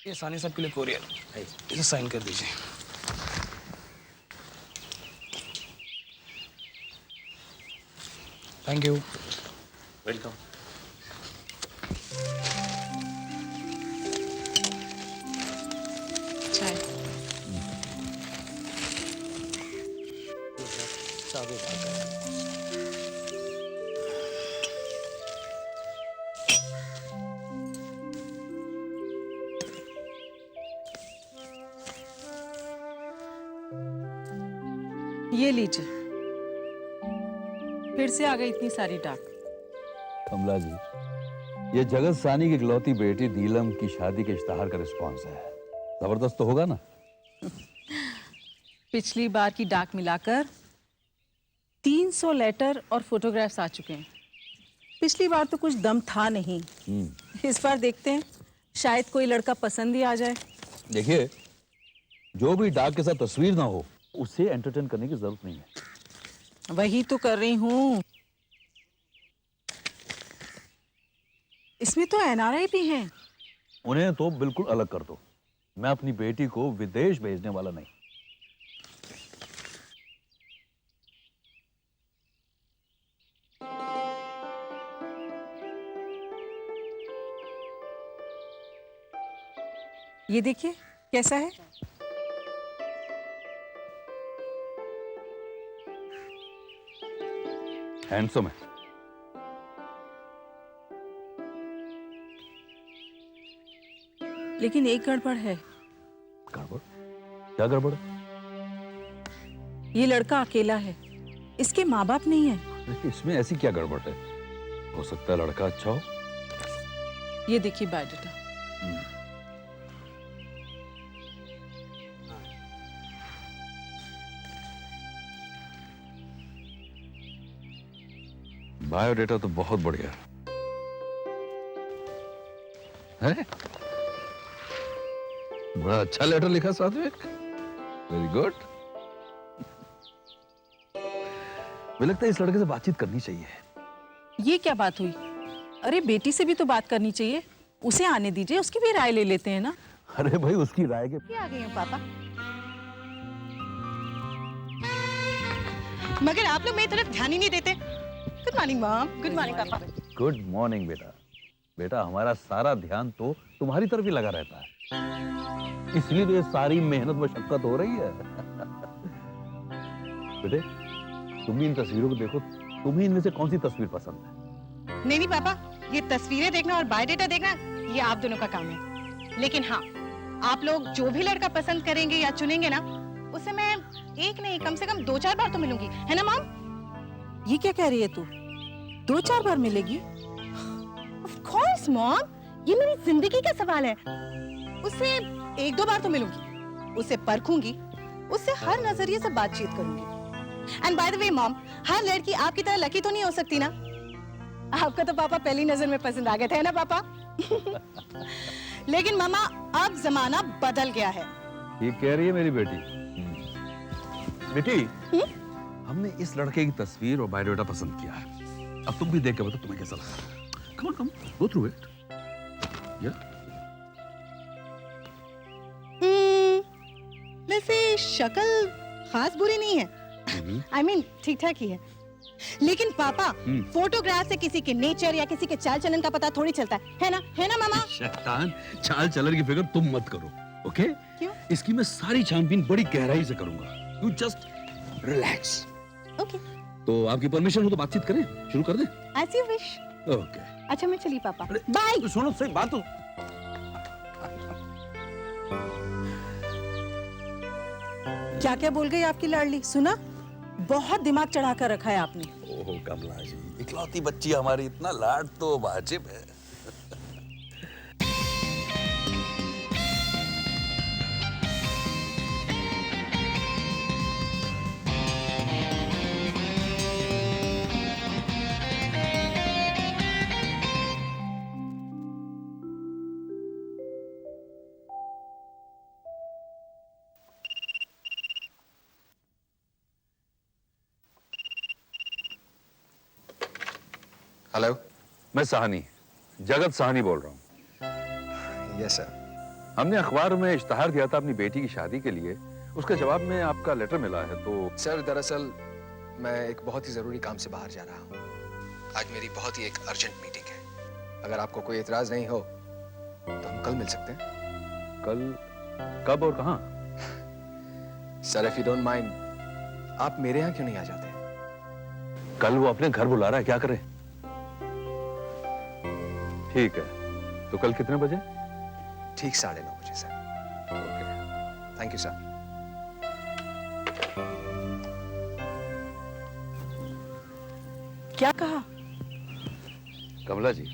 ये सानी साहब के लिए कोरियर है, इसे साइन कर दीजिए। Thank you. वेलकम। चाय। ये लीजिए। फिर से आ गई इतनी सारी डाक। कमला जी, ये जगत सानी की इकलौती बेटी नीलम की शादी के इश्तिहार का रिस्पांस है। जबरदस्त तो होगा ना? पिछली बार की डाक मिलाकर 300 लेटर और फोटोग्राफ्स आ चुके हैं। पिछली बार तो कुछ दम था नहीं। इस बार देखते हैं, शायद कोई लड़का पसंद ही आ जाए। देखिए, जो भी डाक के साथ तस्वीर ना हो, उसे एंटरटेन करने की जरूरत नहीं है। वही तो कर रही हूँ। इसमें तो एनआरआई भी हैं। उन्हें तो बिल्कुल अलग कर दो। मैं अपनी बेटी को विदेश भेजने वाला नहीं। ये देखिए कैसा है। हैंडसम है। लेकिन एक गड़बड़ है। गड़बड़? क्या गड़बड़? ये लड़का अकेला है, इसके माँ बाप नहीं है। इसमें ऐसी क्या गड़बड़ है? हो सकता है लड़का अच्छा हो। ये देखिए बायोडाटा। बायोडेटा तो बहुत बढ़िया है। बड़ा अच्छा लेटर लिखा सात्विक। Very good. मुझे लगता है इस लड़के से बातचीत करनी चाहिए। ये क्या बात हुई? अरे बेटी से भी तो बात करनी चाहिए। उसे आने दीजिए, उसकी भी राय ले लेते हैं ना। अरे भाई, उसकी राय के आ गए हैं पापा। मगर आप लोग मेरी तरफ ध्यान ही नहीं देते। Good morning mom. Good morning पापा। गुड मॉर्निंग बेटा। बेटा, हमारा सारा ध्यान तो तुम्हारी तरफ ही लगा रहता है, इसलिए तो ये सारी मेहनत मशक्कत हो रही है। बेटे, तुम भी इन तस्वीरों को देखो। तुम्हें इनमें से कौन सी तस्वीर पसंद है? नहीं नहीं पापा, ये तस्वीरें देखना और बायोडेटा देखना ये आप दोनों का काम है। लेकिन हाँ, आप लोग जो भी लड़का पसंद करेंगे या चुनेंगे ना, उससे मैं एक नहीं कम से कम 2-4 बार तो मिलूंगी, है ना मॉम? ये क्या कह रही है तू? 2-4 बार मिलेगी? ऑफ कोर्स मॉम, ये मेरी जिंदगी का सवाल है। उससे 1-2 बार तो मिलूंगी, उसे परखूंगी, उससे हर नजरिए से बातचीत करूंगी। And by the way mom, हर लड़की आपकी तरह लकी तो नहीं हो सकती ना। आपका तो पापा पहली नजर में पसंद आ गए थे ना पापा? लेकिन मामा, अब जमाना बदल गया है। ये कह रही है मेरी बेटी। बेटी, हमने इस लड़के की तस्वीर और बायोडाटा पसंद किया है। अब तुम भी देख के बताओ तुम्हें कैसा लगा। Come on, come go through it. या वैसे शक्ल खास बुरी नहीं है। I mean, ठीक ठाक ही है। लेकिन पापा, फोटोग्राफ से किसी के नेचर या किसी के चाल चलन का पता थोड़ी चलता है ना? है ना मामा? शैतान, चाल चलन की फिक्र तुम मत करो, ओके? क्यों? इसकी मैं सारी छानबीन बड़ी गहराई से करूंगा। You just relax. ओके। तो आपकी परमिशन हो तो बातचीत करें, शुरू कर दें? As you wish। ओके। अच्छा मैं चली पापा। अरे, बाय। सुनो सही बात तो। क्या क्या बोल गई आपकी लाडली? सुना? बहुत दिमाग चढ़ा कर रखा है आपने। ओहो कमला जी, इकलौती बच्ची हमारी, इतना लाड तो वाजिब है। हेलो। मैं साहनी, जगत साहनी बोल रहा हूँ। Yes sir. हमने अखबार में इश्तहार दिया था अपनी बेटी की शादी के लिए, उसके जवाब में आपका लेटर मिला है। तो सर दरअसल मैं एक बहुत ही ज़रूरी काम से बाहर जा रहा हूँ। आज मेरी बहुत ही एक अर्जेंट मीटिंग है। अगर आपको कोई एतराज़ नहीं हो तो हम कल मिल सकते हैं। कल? कब और कहाँ? Sir if you don't mind, आप मेरे यहाँ क्यों नहीं आ जाते? कल वो अपने घर बुला रहा है, क्या करें? ठीक है, तो कल कितने बजे? ठीक 9:30 बजे sir. Okay, thank you sir. क्या कहा? कमला जी,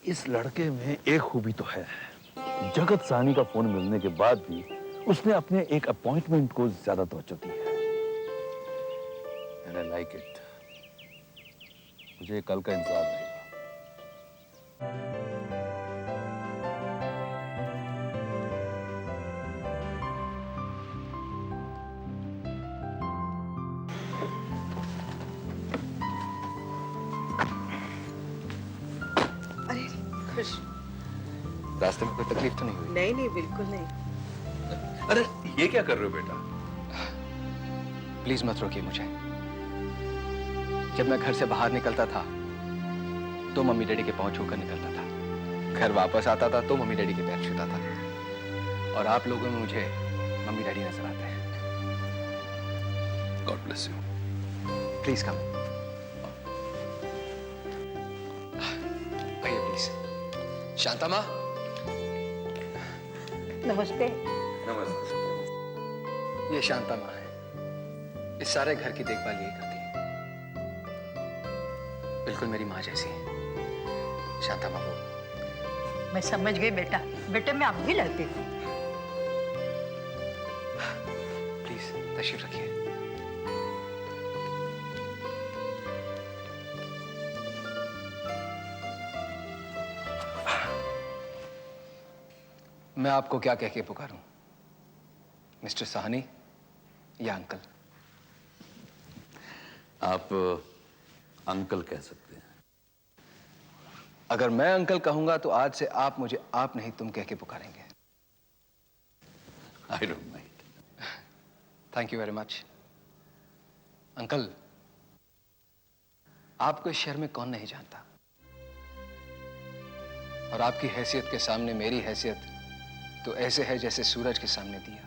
इस लड़के में एक खूबी तो है। जगत साहनी का फोन मिलने के बाद भी उसने अपने एक अपॉइंटमेंट को ज्यादा तवज्जो दी है। And I like it. मुझे कल का इंतजार रहेगा। अरे खुश। रास्ते में कोई तकलीफ तो नहीं हुई? नहीं नहीं, बिल्कुल नहीं। अरे ये क्या कर रहे हो बेटा? प्लीज मत रोकिए मुझे। जब मैं घर से बाहर निकलता था तो मम्मी डैडी के पांव छूकर निकलता था। घर वापस आता था तो मम्मी डैडी के पैर छूता था। और आप लोगों में मुझे मम्मी डैडी नजर आते हैं। God bless you. Please come. आइए प्लीज। शांता माँ। नमस्ते। नमस्ते। ये शांता माँ है। इस सारे घर की देखभाल यही करती है। बिल्कुल मेरी माँ जैसी है शांता माँ। वो मैं समझ गई बेटा। बेटे में आप भी लगती हूँ। प्लीज तशरीफ रखिए। मैं आपको क्या कह के पुकारूं? मिस्टर साहनी या अंकल? आप अंकल कह सकते हैं। अगर मैं अंकल कहूंगा तो आज से आप मुझे आप नहीं तुम कह के पुकारेंगे। I don't mind. Thank you very much. Uncle, आपको इस शहर में कौन नहीं जानता? और आपकी हैसियत के सामने मेरी हैसियत तो ऐसे है जैसे सूरज के सामने दिया।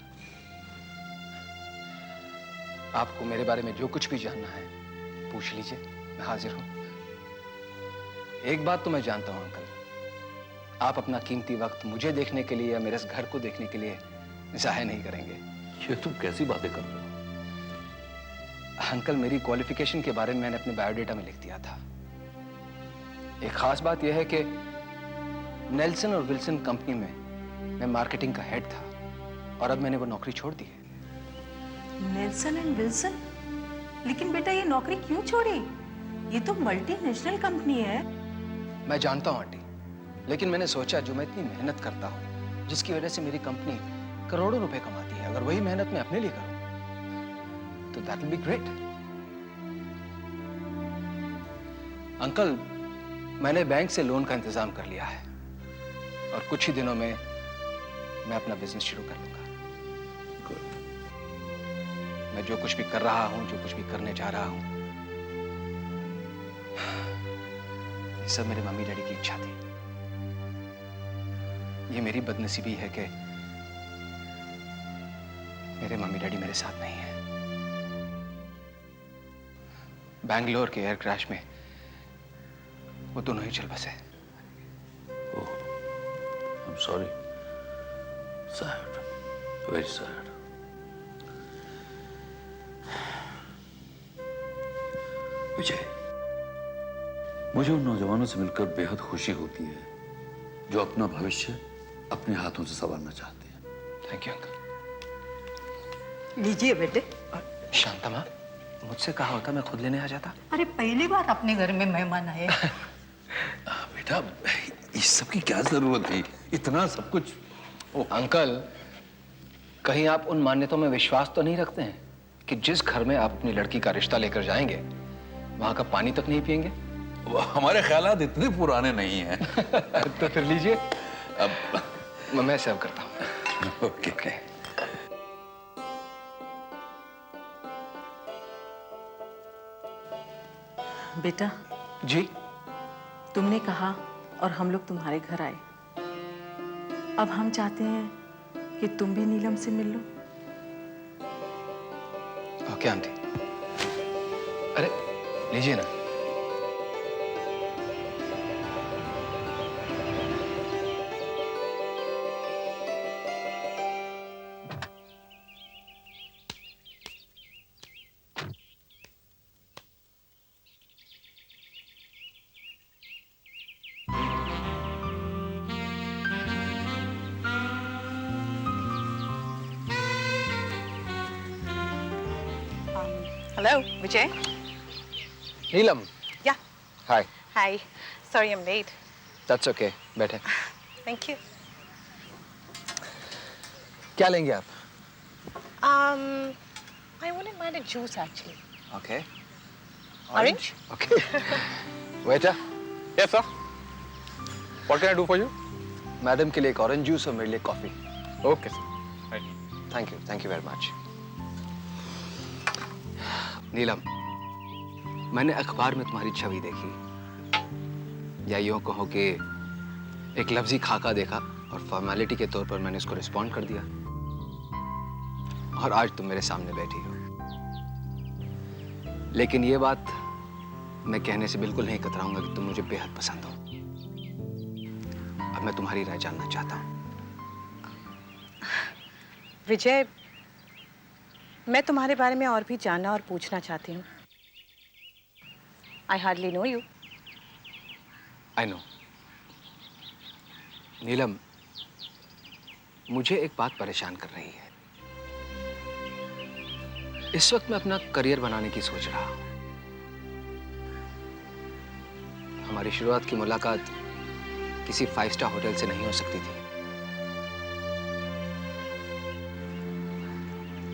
आपको मेरे बारे में जो कुछ भी जानना है पूछ लीजिए, मैं हाजिर हूं। एक बात तो मैं जानता हूं अंकल, आप अपना कीमती वक्त मुझे देखने के लिए या मेरे इस घर को देखने के लिए जाया नहीं करेंगे। ये तुम कैसी बातें कर रहे हो? अंकल, मेरी क्वालिफिकेशन के बारे में मैंने अपने बायोडेटा में लिख दिया था। एक खास बात यह है कि नेल्सन और विल्सन कंपनी में मैं मार्केटिंग का हेड था और अब मैंने वो नौकरी छोड़ दी है। Nelson and Wilson? लेकिन बेटा ये नौकरी क्यों छोड़ी? ये तो मल्टीनेशनल कंपनी है। मैं जानता हूं आंटी, लेकिन मैंने सोचा जो मैं इतनी मेहनत करता हूं, जिसकी वजह से मेरी कंपनी करोड़ों रुपए कमाती है, अगर वही मेहनत मैं अपने लिए करूं तो that will be great. Uncle, मैंने बैंक से लोन का इंतजाम कर लिया है और कुछ ही दिनों में मैं अपना बिजनेस शुरू कर लूंगा। मैं जो कुछ भी कर रहा हूं, जो कुछ भी करने जा रहा हूं, ये सब मेरे मम्मी डैडी की इच्छा थी। ये मेरी बदनसीबी है कि मेरे मम्मी डैडी मेरे साथ नहीं है। बैंगलोर के एयर क्रैश में वो दोनों ही चल बसे। I'm sorry. Sad. Very sad. विजय, मुझे उन नौजवानों से मिलकर बेहद खुशी होती है जो अपना भविष्य अपने हाथों से संवारना चाहते हैं। Thank you uncle. लीजिए बेटे। शांता माँ, मुझसे कहा होता मैं खुद लेने आ जाता। अरे पहली बार अपने घर में मेहमान आए। बेटा, इस सब की क्या जरूरत थी? इतना सब कुछ। अंकल, कहीं आप उन मान्यताओं में विश्वास तो नहीं रखते हैं कि जिस घर में आप अपनी लड़की का रिश्ता लेकर जाएंगे वहां का पानी तक नहीं पिएंगे? हमारे ख्यालात इतने पुराने नहीं हैं। तो फिर लीजिए। अब मैं सर्व करता हूँ। ओके। बेटा, जी। तुमने कहा और हम लोग तुम्हारे घर आए। अब हम चाहते हैं कि तुम भी नीलम से मिल लो। Okay aunty. अरे लीजिए ना। Hello, Vijay. Neelam. Yeah. Hi. Hi. Sorry I'm late. That's okay, बैठे। Thank you. क्या लेंगे आप? I wouldn't mind a juice actually. Okay. Orange? Okay. Waiter, Yes, sir. What can I do for you? Madam के लिए एक orange juice और मेरे लिए coffee. Okay, sir. Right. Thank you very much. Neelam, मैंने अखबार में तुम्हारी छवि देखी, या यूं कहो कि एक लफ्जी खाका देखा और फॉर्मेलिटी के तौर पर मैंने उसको रिस्पॉन्ड कर दिया, और आज तुम मेरे सामने बैठी हो। लेकिन ये बात मैं कहने से बिल्कुल नहीं कतराऊंगा कि तुम मुझे बेहद पसंद हो। अब मैं तुम्हारी राय जानना चाहता हूँ। विजय, मैं तुम्हारे बारे में और भी जानना और पूछना चाहती हूँ। I hardly know you. I know. Neelam, मुझे एक बात परेशान कर रही है। इस वक्त मैं अपना करियर बनाने की सोच रहा हूं। हमारी शुरुआत की मुलाकात किसी 5 स्टार होटल से नहीं हो सकती थी।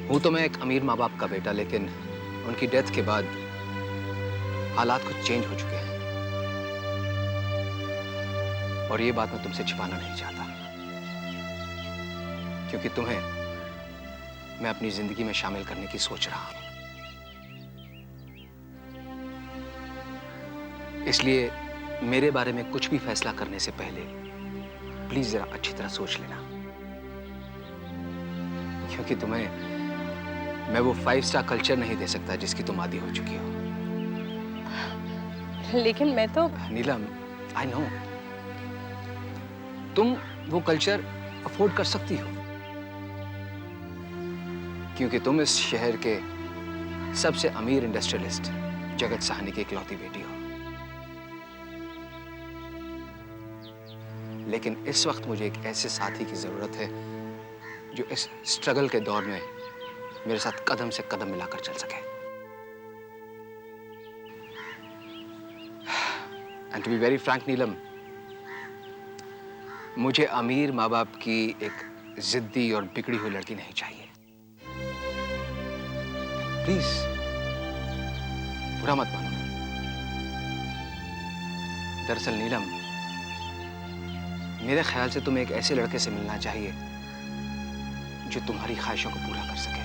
हूं तो मैं एक अमीर माँ बाप का बेटा, लेकिन उनकी डेथ के बाद हालात कुछ चेंज हो चुके हैं, और ये बात मैं तुमसे छिपाना नहीं चाहता, क्योंकि तुम्हें मैं अपनी जिंदगी में शामिल करने की सोच रहा हूं। इसलिए मेरे बारे में कुछ भी फैसला करने से पहले प्लीज जरा अच्छी तरह सोच लेना, क्योंकि तुम्हें मैं वो 5 स्टार कल्चर नहीं दे सकता जिसकी तुम आदी हो चुकी हो। लेकिन मैं तो नीलम, आई नो, तुम वो कल्चर अफोर्ड कर सकती हो, क्योंकि तुम इस शहर के सबसे अमीर इंडस्ट्रियलिस्ट जगत साहनी की इकलौती बेटी हो। लेकिन इस वक्त मुझे एक ऐसे साथी की जरूरत है जो इस स्ट्रगल के दौर में मेरे साथ कदम से कदम मिलाकर चल सके। And to be very frank Neelam, मुझे अमीर माँ बाप की एक जिद्दी और बिगड़ी हुई लड़की नहीं चाहिए। प्लीज बुरा मत मानो। दरअसल नीलम, मेरे ख्याल से तुम्हें एक ऐसे लड़के से मिलना चाहिए जो तुम्हारी ख्वाहिशों को पूरा कर सके,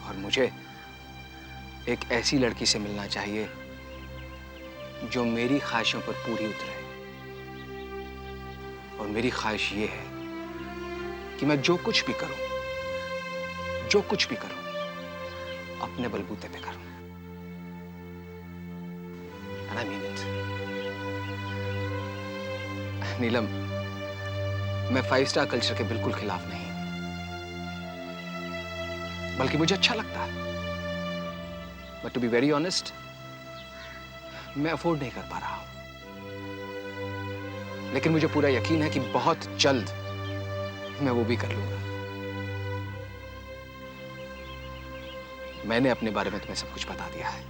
और मुझे एक ऐसी लड़की से मिलना चाहिए जो मेरी ख्वाहिशों पर पूरी उतरे। और मेरी ख्वाहिश ये है कि मैं जो कुछ भी करूं, अपने बलबूते पे करूं। And I mean it. नीलम, मैं 5 स्टार कल्चर के बिल्कुल खिलाफ नहीं, बल्कि मुझे अच्छा लगता है, but to be very honest, मैं अफोर्ड नहीं कर पा रहा हूं। लेकिन मुझे पूरा यकीन है कि बहुत जल्द मैं वो भी कर लूंगा। मैंने अपने बारे में तुम्हें सब कुछ बता दिया है।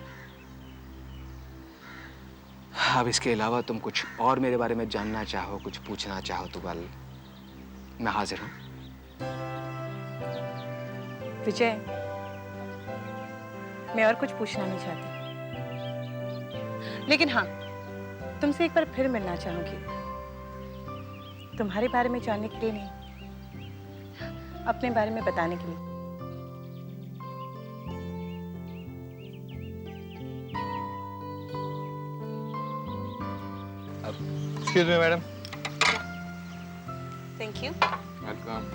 अब इसके अलावा तुम कुछ और मेरे बारे में जानना चाहो, कुछ पूछना चाहो तो वेल, मैं हाजिर हूं। विजय, मैं और कुछ पूछना नहीं चाहती, लेकिन हाँ, तुमसे एक बार फिर मिलना चाहूंगी। तुम्हारे बारे में जानने के लिए नहीं, अपने बारे में बताने के लिए। Excuse me, madam. Thank you. Welcome.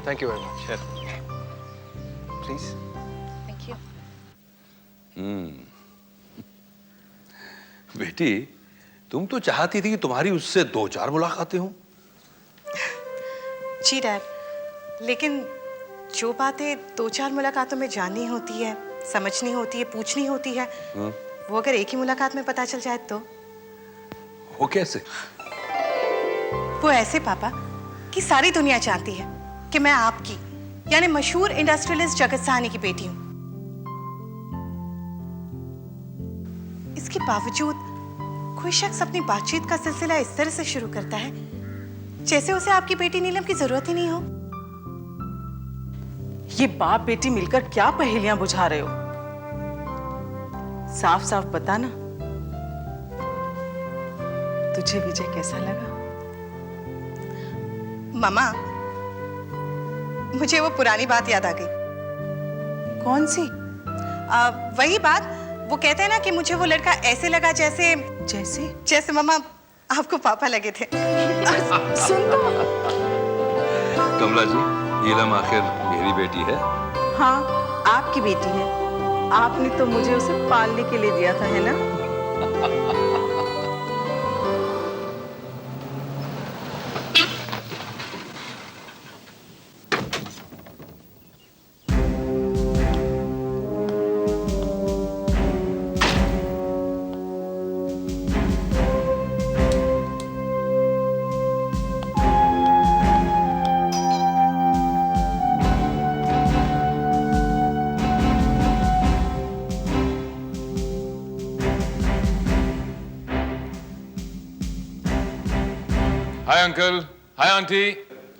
Thank you very much. Here. Please. Thank you. बेटी, तुम तो चाहती थी कि तुम्हारी उससे 2-4 मुलाकातें हों। जी डैड, लेकिन जो बातें 2-4 मुलाकातों में जाननी होती है, समझनी होती है, पूछनी होती है, वो अगर एक ही मुलाकात में पता चल जाए तो? वो कैसे? वो ऐसे पापा कि सारी दुनिया जानती है कि मैं आपकी यानी मशहूर इंडस्ट्रियलिस्ट जगत साहनी की बेटी हूँ। इसके बावजूद कोई शख्स अपनी बातचीत का सिलसिला इस तरह से शुरू करता है जैसे उसे आपकी बेटी नीलम की जरूरत ही नहीं हो। ये बाप बेटी मिलकर क्या पहेलियां बुझा रहे हो? साफ साफ बता ना, तुझे विजय कैसा लगा? मामा, मुझे वो पुरानी बात याद आ गई। कौन सी? वही बात, वो कहते हैं ना कि मुझे वो लड़का ऐसे लगा जैसे जैसे मामा आपको पापा लगे थे। सुन तो। कमला जी, नीलम आखिर मेरी बेटी है। हाँ, आपकी बेटी है। आपने तो मुझे उसे पालने के लिए दिया था, है ना? Hi, uncle. Hi, auntie.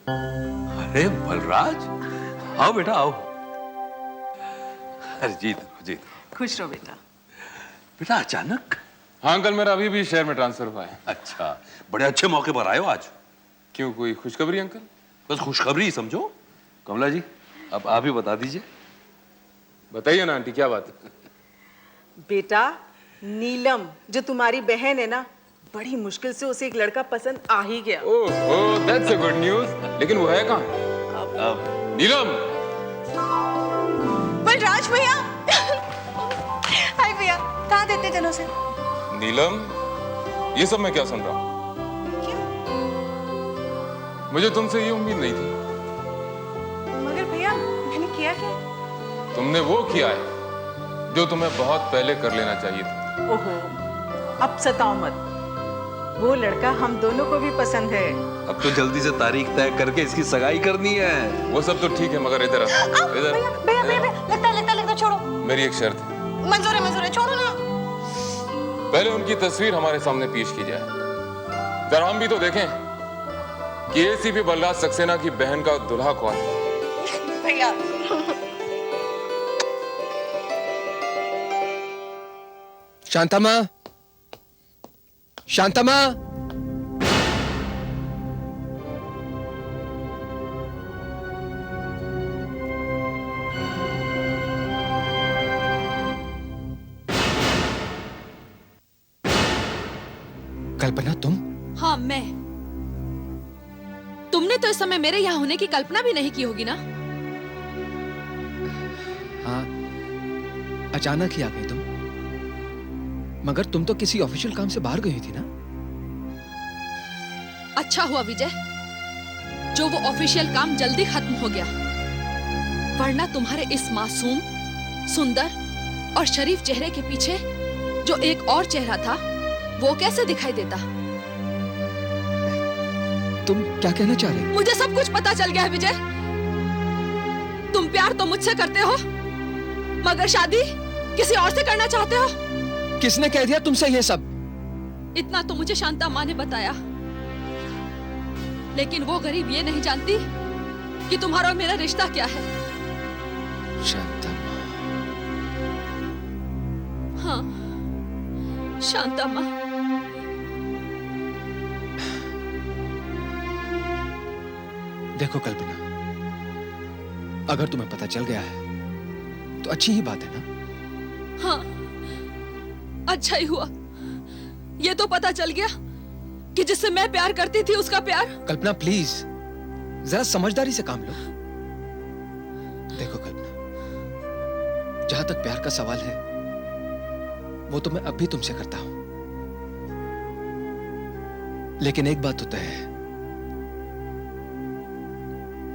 अरे बलराज, आओ बेटा आओ। अरे जीत जीत। खुश रहो बेटा। बेटा अचानक? हाँ अंकल, मेरा अभी भी शहर में ट्रांसफर हुआ है। अच्छा, बड़े अच्छे मौके पर आए हो आज। क्यों, कोई खुशखबरी अंकल? बस खुशखबरी ही समझो। कमला जी, अब आप ही बता दीजिए। बताइए ना आंटी, क्या बात है? बेटा, नीलम जो तुम्हारी बहन है ना, बड़ी मुश्किल से उसे एक लड़का पसंद आ ही गया। ओह, दैट्स अ गुड न्यूज़। लेकिन वो है कहाँ? नीलम। बलराज भैया। हाय भैया, कहाँ थे इतने दिनों से? नीलम, ये सब मैं क्या सुन रहा हूँ? क्यों? मुझे तुमसे ये उम्मीद नहीं थी। मगर भैया, मैंने किया क्या? तुमने वो किया है जो तुम्हें बहुत पहले कर लेना चाहिए था। ओहो, अब सताओ मत। वो लड़का हम दोनों को भी पसंद है। अब तो जल्दी से तारीख तय करके इसकी सगाई करनी है। वो सब तो ठीक है, मगर इधर इधर भैया भैया भैया, लगता छोड़ो। मेरी एक शर्त है। मंजूर है, छोड़ो ना। पहले उनकी तस्वीर हमारे सामने पेश की जाए, जरा हम भी तो देखें कि एसीपी बलराज सक्सेना की बहन का दुल्हा कौन है। भैया, शांतमा, शांतमा। कल्पना, तुम? हाँ, मैं। तुमने तो इस समय मेरे यहाँ होने की कल्पना भी नहीं की होगी ना? हाँ, अचानक ही आ गई तुम। मगर तुम तो किसी ऑफिशियल काम से बाहर गई थी ना? अच्छा हुआ विजय, जो वो ऑफिशियल काम जल्दी खत्म हो गया, वरना तुम्हारे इस मासूम, सुंदर और शरीफ चेहरे के पीछे जो एक और चेहरा था, वो कैसे दिखाई देता? तुम क्या कहना चाह रहे हो? मुझे सब कुछ पता चल गया है विजय। तुम प्यार तो मुझसे करते हो, मगर शादी किसी और से करना चाहते हो। किसने कह दिया तुमसे ये सब? इतना तो मुझे शांता माँ ने बताया, लेकिन वो गरीब ये नहीं जानती कि तुम्हारा और मेरा रिश्ता क्या है। शांता माँ। हाँ, शांता माँ। देखो कल्पना, अगर तुम्हें पता चल गया है तो अच्छी ही बात है ना। हाँ, अच्छा ही हुआ। ये तो पता चल गया कि जिससे मैं प्यार करती थी उसका प्यार। कल्पना प्लीज जरा समझदारी से काम लो। देखो कल्पना, जहां तक प्यार का सवाल है वो तो मैं अब भी तुमसे करता हूं, लेकिन एक बात तो तय है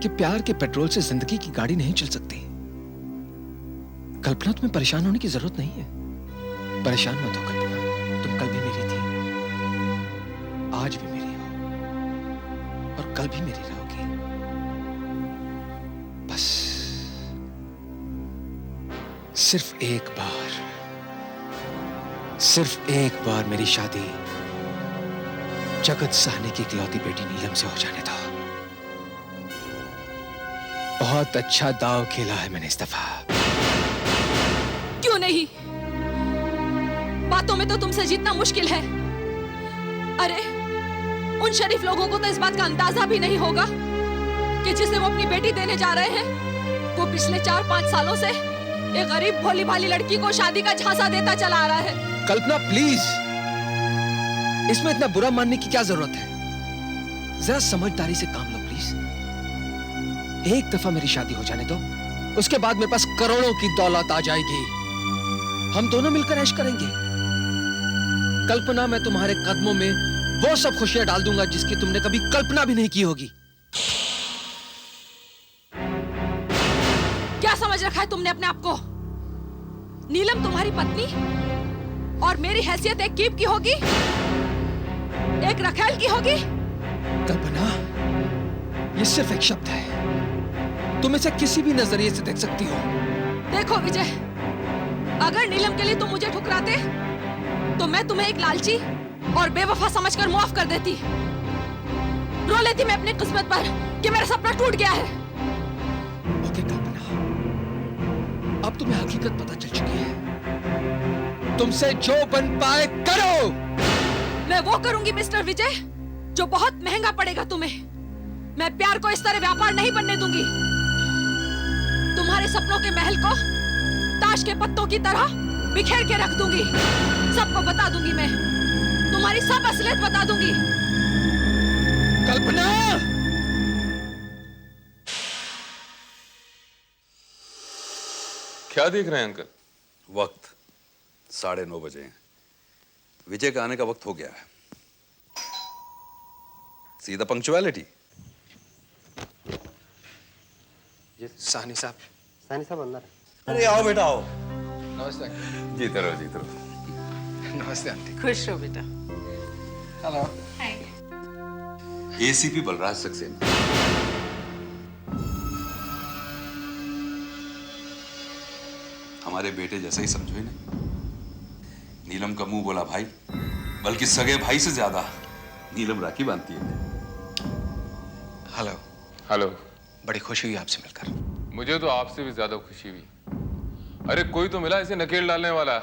कि प्यार के पेट्रोल से जिंदगी की गाड़ी नहीं चल सकती। कल्पना, तुम्हें परेशान होने की जरूरत नहीं है। परेशान मत हो कल्पना, तुम कल भी मेरी थी, आज भी मेरी हो और कल भी मेरी रहोगी। बस सिर्फ एक बार मेरी शादी जगत साहनी की इकलौती बेटी नीलम से हो जाने दो। बहुत अच्छा दांव खेला है मैंने इस दफा। क्यों नहीं? बातों में तो तुमसे जीतना मुश्किल है। अरे उन शरीफ लोगों को तो इस बात का अंदाजा भी नहीं होगा कि जिसे वो अपनी बेटी देने जा रहे हैं वो पिछले 4-5 सालों से एक गरीब भोली भाली लड़की को शादी का झांसा देता चला आ रहा है। कल्पना प्लीज, इसमें इतना बुरा मानने की क्या जरूरत है? जरा समझदारी से काम लो प्लीज। एक दफा मेरी शादी हो जाने दो, उसके बाद मेरे पास करोड़ों की दौलत आ जाएगी। हम दोनों मिलकर ऐश करेंगे। कल्पना, मैं तुम्हारे कदमों में वो सब खुशियां डाल दूंगा जिसकी तुमने कभी कल्पना भी नहीं की होगी। क्या समझ रखा है तुमने अपने आप को? नीलम तुम्हारी पत्नी और मेरी हैसियत एक कीप की होगी, एक रखेल की होगी। कल्पना, ये सिर्फ एक शब्द है, तुम इसे किसी भी नजरिए से देख सकती हो। देखो विजय, अगर नीलम के लिए तुम मुझे ठुकराते तो मैं तुम्हें एक लालची और बेवफा समझकर माफ कर देती। रो लेती मैं अपनी किस्मत पर कि मेरा सपना टूट गया है। ओके कल्पना, अब तुम्हें हकीकत पता चल चुकी है। तुमसे जो बन पाए करो। मैं वो करूंगी मिस्टर विजय जो बहुत महंगा पड़ेगा तुम्हें। मैं प्यार को इस तरह व्यापार नहीं बनने दूंगी। तुम्हारे सपनों के महल को ताश के पत्तों की तरह बिखेर के रख दूंगी। सबको बता दूंगी, मैं तुम्हारी सब असलियत बता दूंगी। कल्पना, क्या देख रहे हैं अंकल? वक्त 9:30 बजे हैं। विजय का आने का वक्त हो गया है। सीधा पंक्चुअलिटी। साहनी साहब। अंदर है। अरे आओ बेटा आओ। नमस्ते अंकल। जीते रहो, जीते रहो। नमस्ते आंटी। खुश हो बेटा। हेलो। एसीपी बलराज सक्सेना। हमारे बेटे जैसा ही समझो इन्हें। नीलम का मुंह बोला भाई, बल्कि सगे भाई से ज्यादा नीलम राखी बांधती है। हेलो। हेलो। बड़ी खुशी हुई आपसे मिलकर। मुझे तो आपसे भी ज्यादा खुशी हुई। अरे कोई तो मिला इसे नकेल डालने वाला।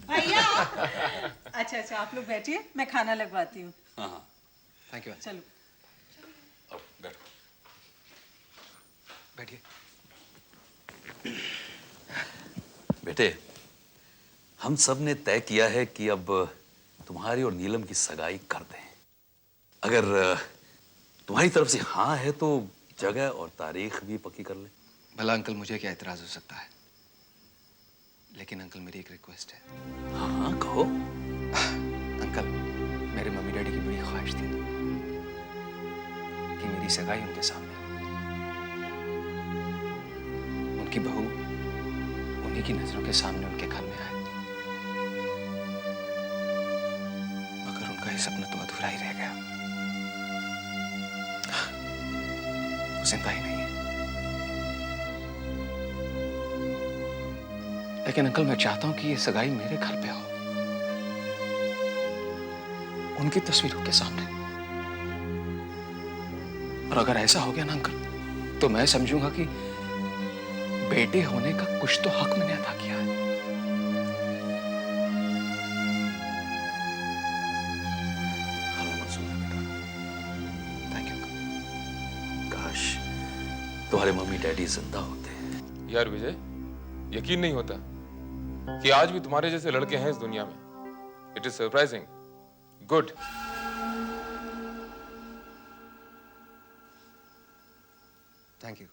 भैया। अच्छा अच्छा, आप लोग बैठिए, मैं खाना लगवाती हूँ। हाँ हाँ थैंक यू। चलो। अब बैठो। बैठिए। बेटे, हम सब ने तय किया है कि अब तुम्हारी और नीलम की सगाई कर दें। अगर तुम्हारी तरफ से हाँ है तो जगह और तारीख भी पक्की कर ले। भला अंकल, मुझे क्या एतराज हो सकता है? लेकिन अंकल, मेरी एक रिक्वेस्ट है। हाँ हाँ कहो। अंकल, मेरे मम्मी डैडी की बड़ी ख्वाहिश थी कि मेरी सगाई उनके सामने हो। उनकी बहू उन्हीं की नजरों के सामने उनके घर में आए, मगर उनका ये सपना तो अधूरा ही रह गया। वो जिंदा ही नहीं है। लेकिन अंकल, मैं चाहता हूं कि ये सगाई मेरे घर पे हो, उनकी तस्वीरों के सामने। और अगर ऐसा हो गया ना अंकल, तो मैं समझूंगा कि बेटे होने का कुछ तो हक मैंने अदा किया है। हाँ मंसूर है बेटा। Thank you. काश तुम्हारे मम्मी डैडी जिंदा होते। यार विजय, यकीन नहीं होता कि आज भी तुम्हारे जैसे लड़के हैं इस दुनिया में। It is surprising. Good. Thank you.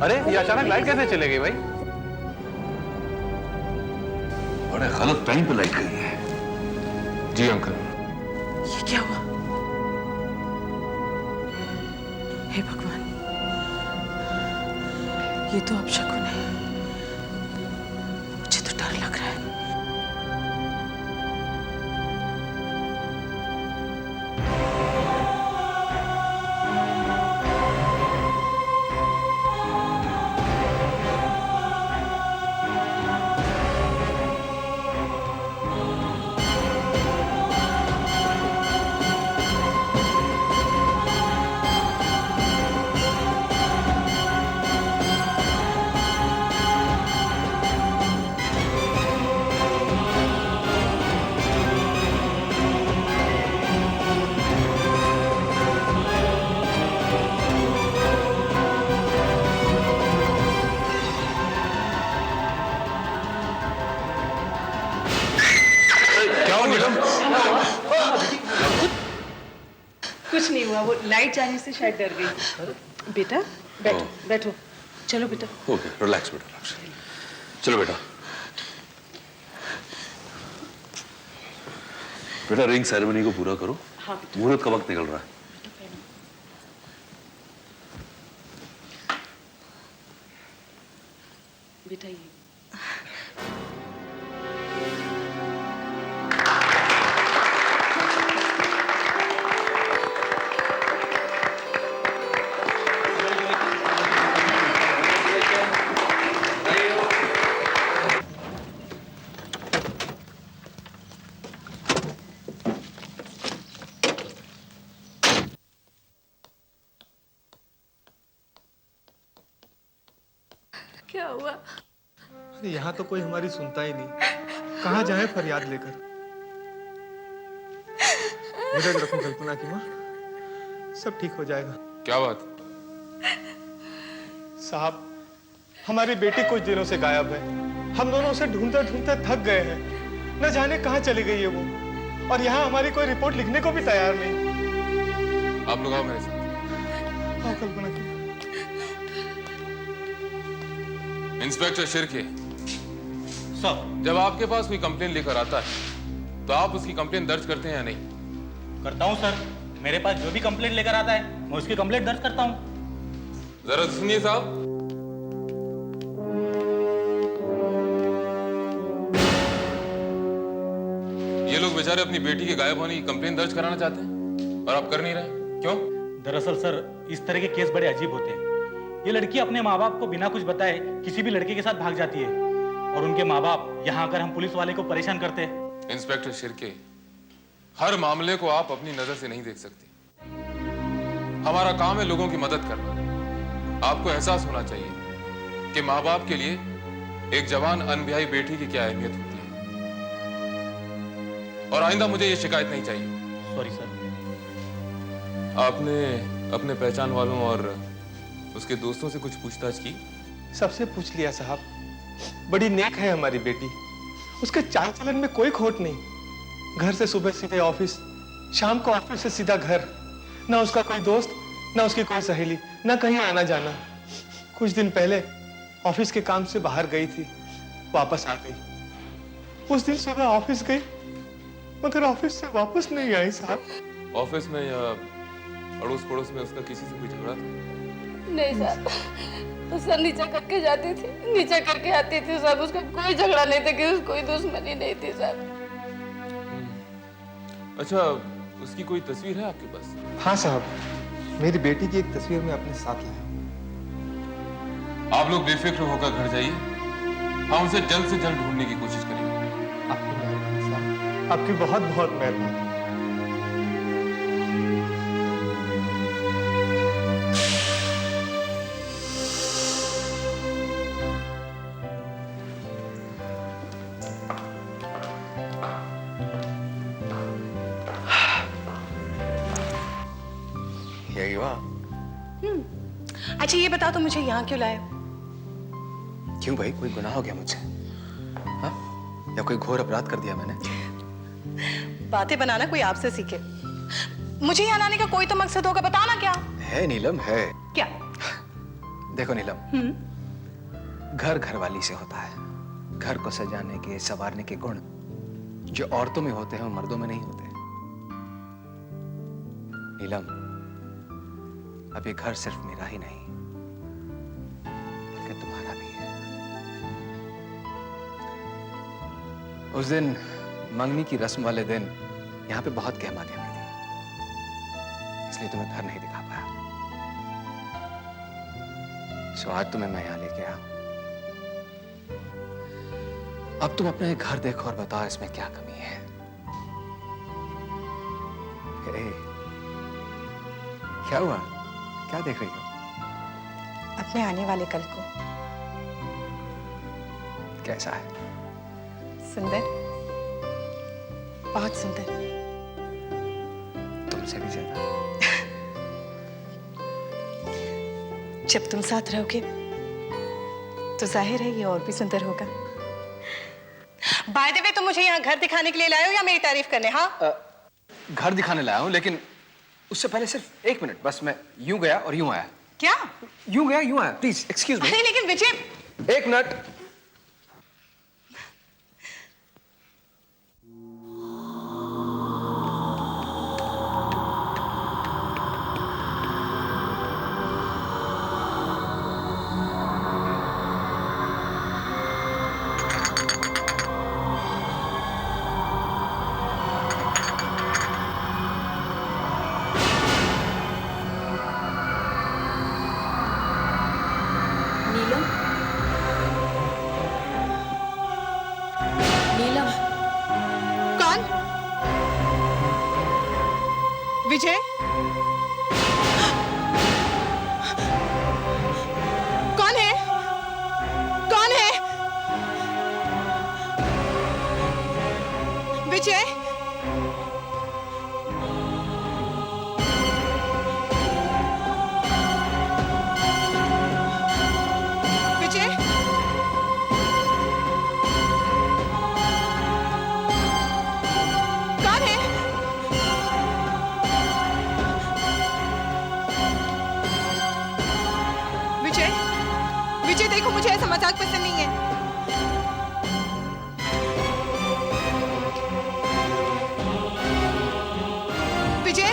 अरे ये अचानक लाइट कैसे चले गई भाई? बड़े गलत टाइम पे लाइट गई है। जी अंकल। ये क्या हुआ? हे भगवान, ये तो अपशकुन है। मुझे तो डर लग रहा है। कुछ नहीं हुआ, वो लाइट जाने से शायद डर गई। बेटा बैठो बैठो, चलो बेटा। ओके, रिलैक्स बेटा, रिलैक्स। चलो बेटा। बेटा रिंग सेरेमनी को पूरा करो। हाँ। मुहूर्त का वक्त निकल रहा है। बेटा ये क्या हुआ? यहाँ तो कोई हमारी सुनता ही नहीं। कहाँ जाए फरियाद लेकर? धीरज रखो कल्पना की माँ, सब ठीक हो जाएगा। क्या बात? साहब, हमारी बेटी कुछ दिनों से गायब है। हम दोनों उसे ढूंढते ढूंढते थक गए हैं। न जाने कहाँ चली गई है वो, और यहाँ हमारी कोई रिपोर्ट लिखने को भी तैयार नहीं। आप लोग आओ मेरे साथ। आओ कल्पना की। इंस्पेक्टर शिर्के, सर, जब आपके पास कोई कंप्लेन लेकर आता है तो आप उसकी कंप्लेन दर्ज करते हैं या नहीं? करता हूँ सर। मेरे पास जो भी कंप्लेंट लेकर आता है मैं उसकी कंप्लेंट दर्ज करता हूँ। जरा सुनिए साहब। ये लोग बेचारे अपनी बेटी के गायब होने की कंप्लेन दर्ज कराना चाहते हैं और आप कर नहीं रहे, क्यों? दरअसल सर, इस तरह के केस बड़े अजीब होते हैं। ये लड़की अपने माँ बाप को बिना कुछ बताए किसी भी लड़के के साथ भाग जाती है, और उनके माँ बाप यहाँ आकर हम पुलिस वाले को परेशान करते हैं। इंस्पेक्टर शिर्के, हर मामले को आप अपनी नजर से नहीं देख सकते। हमारा काम है लोगों की मदद करना। आपको एहसास होना चाहिए कि माँ बाप के लिए एक जवान अनब्याही बेटी की क्या अहमियत होती है। और आइंदा मुझे ये शिकायत नहीं चाहिए। Sorry sir. आपने अपने पहचान वालों और उसके दोस्तों से कुछ पूछताछ की? सबसे पूछ लिया साहब। बड़ी नेक है हमारी बेटी। उसके चाल चलन में कोई खोट नहीं। घर से सुबह सीधे ऑफिस, शाम को ऑफिस से सीधा घर। ना उसका कोई दोस्त, ना उसकी कोई सहेली, ना कहीं आना जाना। कुछ दिन पहले ऑफिस के काम से बाहर गई थी, वापस आ गई। उस दिन सुबह ऑफिस गई, मगर ऑफिस से वापस नहीं आई साहब। ऑफिस में या अड़ोस पड़ोस में उसका किसी से कोई झगड़ा था? नहीं साहब, तो सर नीचे करके जाती थी, नीचे करके आती थी साहब। उसका कोई झगड़ा नहीं था, कि कोई दुश्मनी नहीं थी साहब। अच्छा, उसकी कोई तस्वीर है आपके पास? हाँ साहब, मेरी बेटी की एक तस्वीर मैं अपने साथ लाया। आप लोग बेफिक्र होकर घर जाइए, हम उसे जल्द से जल्द ढूंढने की कोशिश करेंगे। आपकी मेहरबानी साहब, आपकी बहुत बहुत मेहरबानी। यही हुआ। अच्छा ये बताओ तो मुझे यहाँ क्यों लाए? क्यों भाई, कोई गुनाह हो गया मुझसे? हाँ? या कोई घोर अपराध कर दिया मैंने? बातें बनाना कोई आपसे सीखे। मुझे यहाँ लाने का कोई तो मकसद होगा, बताना क्या है नीलम, है। क्या? देखो नीलम, घर घरवाली से होता है। घर को सजाने के, संवारने के गुण जो औरतों में होते हैं वो मर्दों में नहीं होते। नीलम, अब ये घर सिर्फ मेरा ही नहीं बल्कि तुम्हारा भी है। उस दिन मंगनी की रस्म वाले दिन यहाँ पे बहुत गहमा गहमी थी, इसलिए तुम्हें घर नहीं दिखा पाया। सो आज तुम्हें मैं यहाँ लेके आया। अब तुम अपने घर देखो और बताओ इसमें क्या कमी है। हे, क्या हुआ? क्या देख रही हो? अपने आने वाले कल को। कैसा है? सुंदर, बहुत सुंदर। तुमसे भी ज्यादा। जब तुम साथ रहोगे तो जाहिर है ये और भी सुंदर होगा। बाय द वे, तुम मुझे यहाँ घर दिखाने के लिए लाए हो या मेरी तारीफ करने? हाँ, घर दिखाने लाया हूं, लेकिन उससे पहले सिर्फ 1 मिनट बस। मैं यूं गया और यूं आया। क्या? यूं गया यूं आया। Please excuse me. अरे लेकिन विजय, 1 मिनट। विजय, कौन है? कौन है? विजय, विजय, कौन है? विजय देखो, मुझे ऐसा मजाक पसंद नहीं है। विजय,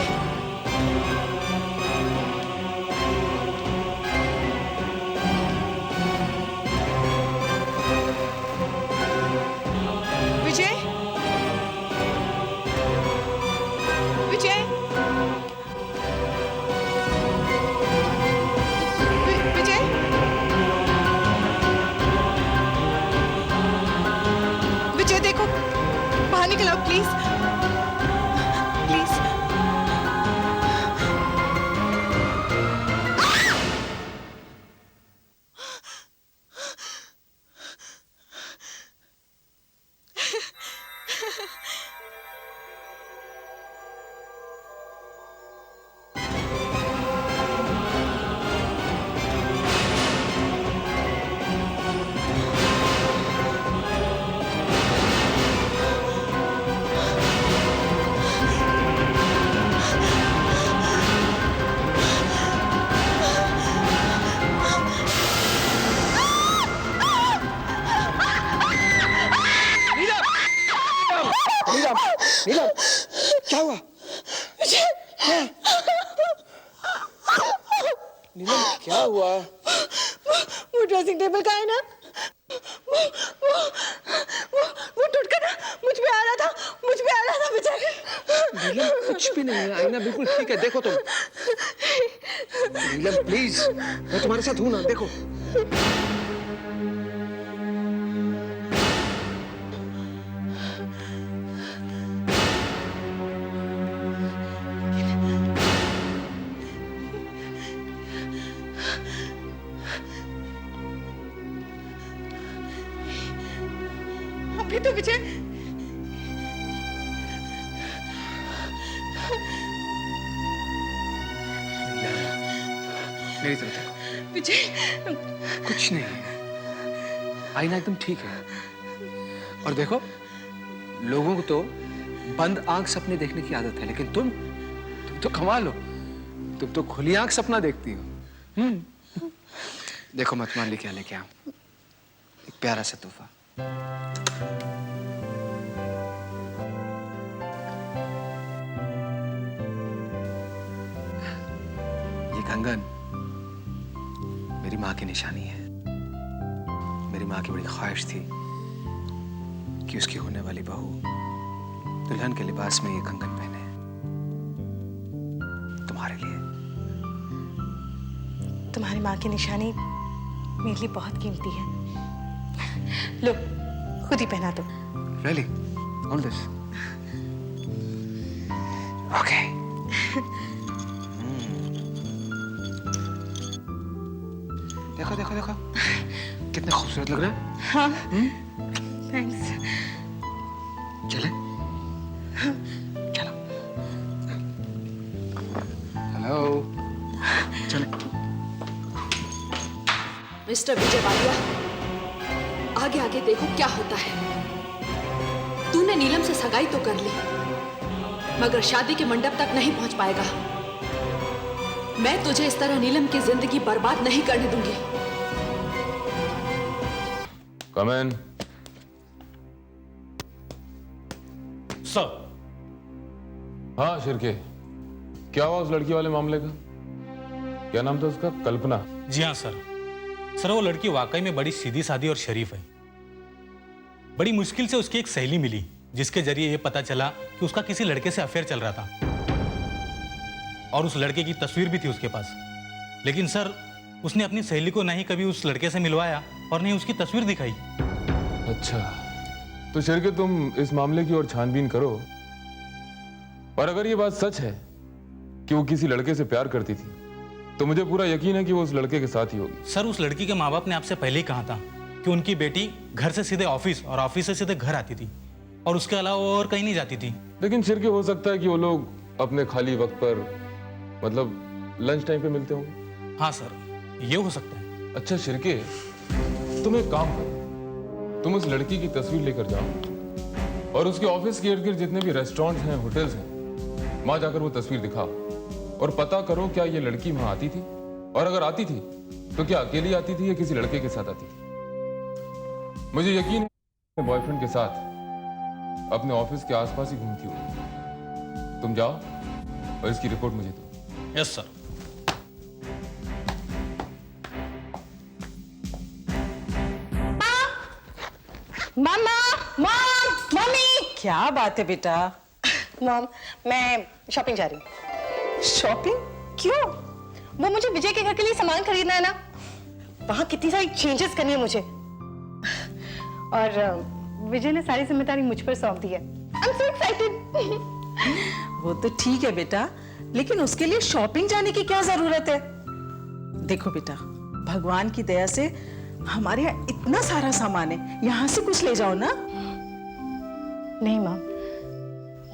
विजय, विजय, विजय, विजय देखो, बाहर निकल आओ प्लीज, प्लीज। नीलम, नीलम, क्या हुआ? नीलम, क्या हुआ? वो ड्रेसिंग टेबल का है ना, वो टूटकर मुझ पे आ रहा था बेचारे। नीलम, कुछ भी नहीं है, आईना बिल्कुल ठीक है, देखो तुम। नीलम प्लीज, मैं तुम्हारे साथ हूं ना, देखो। अभी तो विजय, मेरी तरफ देखो। विजय, कुछ नहीं है, आईना एकदम ठीक है। और देखो, लोगों को तो बंद आंख सपने देखने की आदत है, लेकिन तुम तो कमाल हो, तुम तो खुली आंख सपना देखती हो। देखो मैं तुम्हारे लिए क्या लेके आऊं, एक प्यारा सा तोहफा। ये कंगन मेरी माँ की निशानी है। मेरी माँ की बड़ी ख्वाहिश थी कि उसकी होने वाली बहू दुल्हन के लिबास में ये कंगन पहने। तुम्हारे लिए। तुम्हारी माँ की निशानी मेरे लिए बहुत कीमती है। लो, खुद ही पहना दो। Really? Hold this. Okay. देखो देखो देखो, कितने खूबसूरत लग रहा है। हाँ, थैंक्स। चले? चलो। हेलो। चले। मिस्टर विजय वालिया, आगे आगे देखो क्या होता है। तूने नीलम से सगाई तो कर ली, मगर शादी के मंडप तक नहीं पहुंच पाएगा। मैं तुझे इस तरह नीलम की जिंदगी बर्बाद नहीं करने दूंगी। Come in. सर, हाँ शिरके, क्या हुआ उस लड़की वाले मामले का? क्या नाम था उसका? कल्पना। जी हाँ सर। सर, वो लड़की वाकई में बड़ी सीधी सादी और शरीफ है। बड़ी मुश्किल से उसकी एक सहेली मिली, जिसके जरिए ये पता चला कि उसका किसी लड़के से अफेयर चल रहा था, और उस लड़के की तस्वीर भी थी उसके पास। लेकिन सर, उसने अपनी सहेली को नहीं कभी उस लड़के से मिलवाया और नहीं उसकी तस्वीर दिखाई। अच्छा, तो शिरके तुम इस मामले की ओर छानबीन करो, और अगर ये बात सच है कि वो किसी लड़के से प्यार करती थी, तो मुझे पूरा यकीन है कि वो उस लड़के के साथ ही होगी। सर, उस लड़की के माँ बाप ने आपसे पहले ही कहा था कि उनकी बेटी घर से सीधे ऑफिस और ऑफिस से सीधे घर आती थी, और उसके अलावा वो और कहीं नहीं जाती थी। लेकिन शिरके, हो सकता है कि वो लोग अपने खाली वक्त पर, मतलब लंच टाइम पे मिलते होंगे। हाँ सर, ये हो सकता है। अच्छा शिरके, तुम एक काम करो, तुम उस लड़की की तस्वीर लेकर जाओ और उसके ऑफिस के इर्द गिर्द जितने भी रेस्टोरेंट्स हैं, होटल्स हैं, वहां जाकर वो तस्वीर दिखाओ और पता करो क्या ये लड़की वहां आती थी, और अगर आती थी तो क्या अकेली आती थी या किसी लड़के के साथ आती थी। मुझे यकीन है बॉयफ्रेंड के साथ अपने ऑफिस के आसपास ही घूमती होगी। तुम जाओ और इसकी रिपोर्ट मुझे दो। Yes sir. Mama, mom, mummy. क्या बात है बेटा? मॉम, मैं शॉपिंग जा रही हूँ। शॉपिंग? क्यों? वो मुझे विजय के घर के लिए सामान खरीदना है ना, वहां कितनी सारी चेंजेस करनी है मुझे, और विजय ने सारी जिम्मेदारी मुझ पर सौंप दी है। I am so excited. वो तो ठीक है बेटा, लेकिन उसके लिए शॉपिंग जाने की क्या जरूरत है? देखो बेटा, भगवान की दया से हमारे यहाँ इतना सारा सामान है, यहाँ से कुछ ले जाओ ना। नहीं मॉम,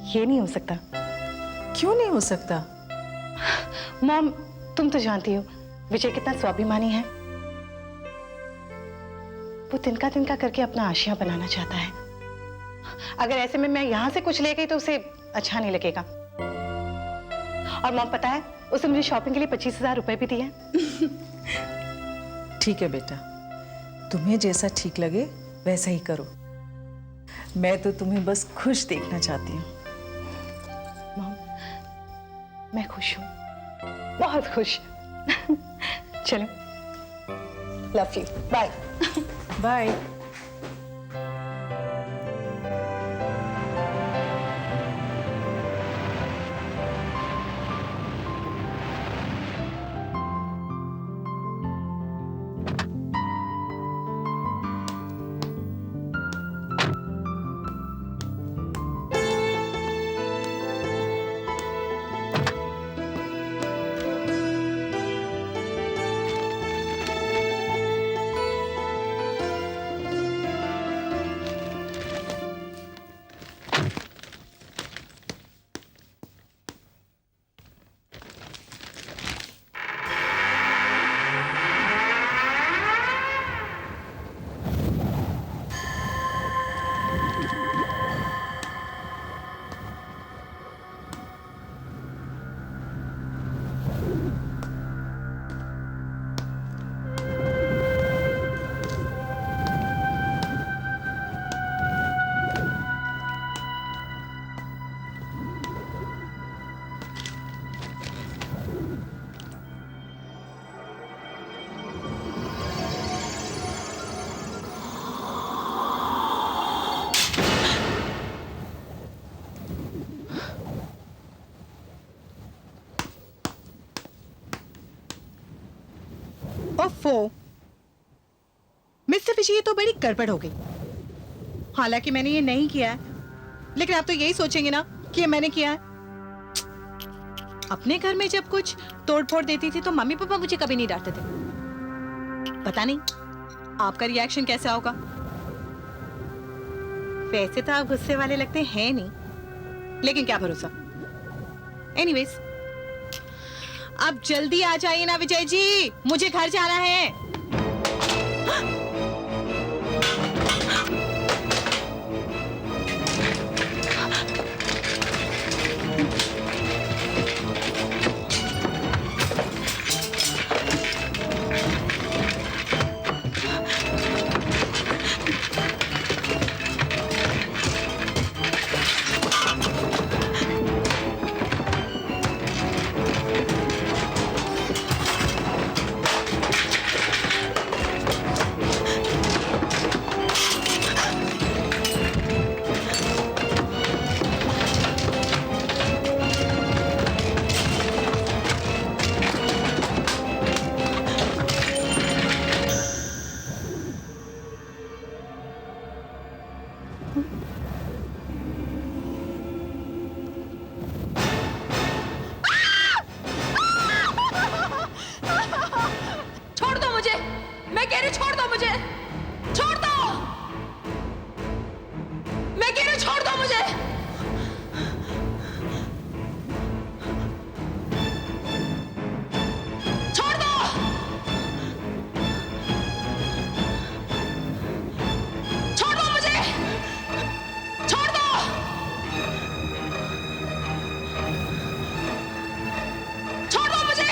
ये नहीं हो सकता। क्यों नहीं हो सकता? मॉम, तुम तो जानती हो विजय कितना स्वाभिमानी है। वो तिनका तिनका करके अपना आशिया बनाना चाहता है। अगर ऐसे में मैं यहां से कुछ ले गई तो उसे अच्छा नहीं लगेगा। और मॉम, पता है उसने मुझे शॉपिंग के लिए 25,000 रुपए भी दिए। ठीक है बेटा, तुम्हें जैसा ठीक लगे वैसा ही करो। मैं तो तुम्हें बस खुश देखना चाहती हूँ। मॉम, मैं खुश हूँ, बहुत खुश। चलो, लव यू, बाय। बाय। ओफो, मिस्टर फिशी, ये तो बड़ी गड़बड़ हो गई। हालांकि मैंने ये नहीं किया है, लेकिन आप तो यही सोचेंगे ना कि ये मैंने किया है। अपने घर में जब कुछ तोड़-फोड़ देती थी तो मम्मी पापा मुझे कभी नहीं डांटते थे। पता नहीं आपका रिएक्शन कैसा होगा। वैसे तो आप गुस्से वाले लगते हैं नहीं, लेकिन क्या भरोसा। एनीवेज, आप जल्दी आ जाइए ना विजय जी, मुझे घर जाना है। छोड़ दो मुझे, मैं कह रही छोड़ दो मुझे, छोड़ दो, मैं कह रही छोड़ दो मुझे। छोड़ दो, छोड़ दो मुझे, छोड़ दो, छोड़ दो मुझे।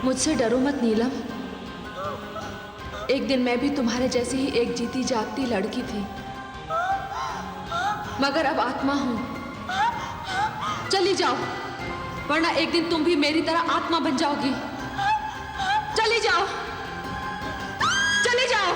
मुझसे डरो मत नीलम, एक दिन मैं भी तुम्हारे जैसी ही एक जीती जागती लड़की थी, मगर अब आत्मा हूं। चली जाओ, वरना एक दिन तुम भी मेरी तरह आत्मा बन जाओगी। चली जाओ, चली जाओ।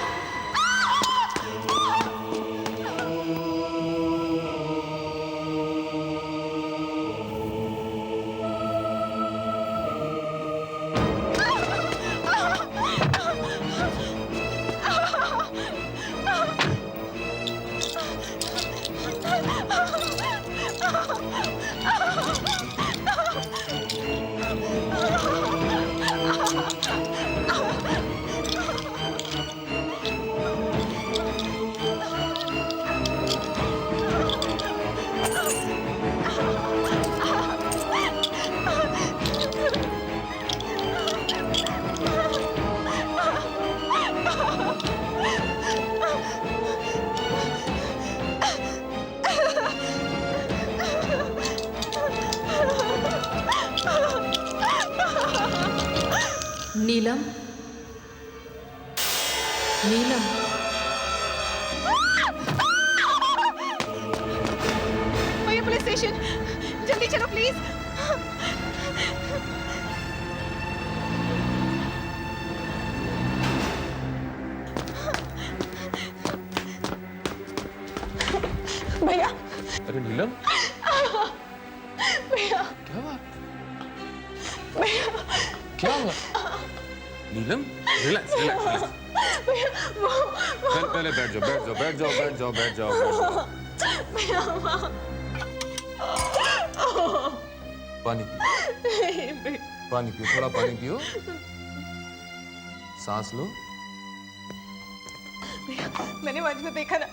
नीलम, नीलम, भैया पुलिस स्टेशन, जल्दी चलो प्लीज। भैया, अरे नीलम, भैया, क्या हुआ? भैया, क्या हुआ? नीलम, रिलैक्स रिलैक्स। भैया, वो पहले बैठ जाओ, बैठ जाओ, बैठ जाओ, बैठ जाओ, बैठ जाओ, बैठ जाओ। भैया, पानी पियो, पानी पियो, थोड़ा पानी पियो, सांस लो। भैया, मैंने मंच में देखा ना,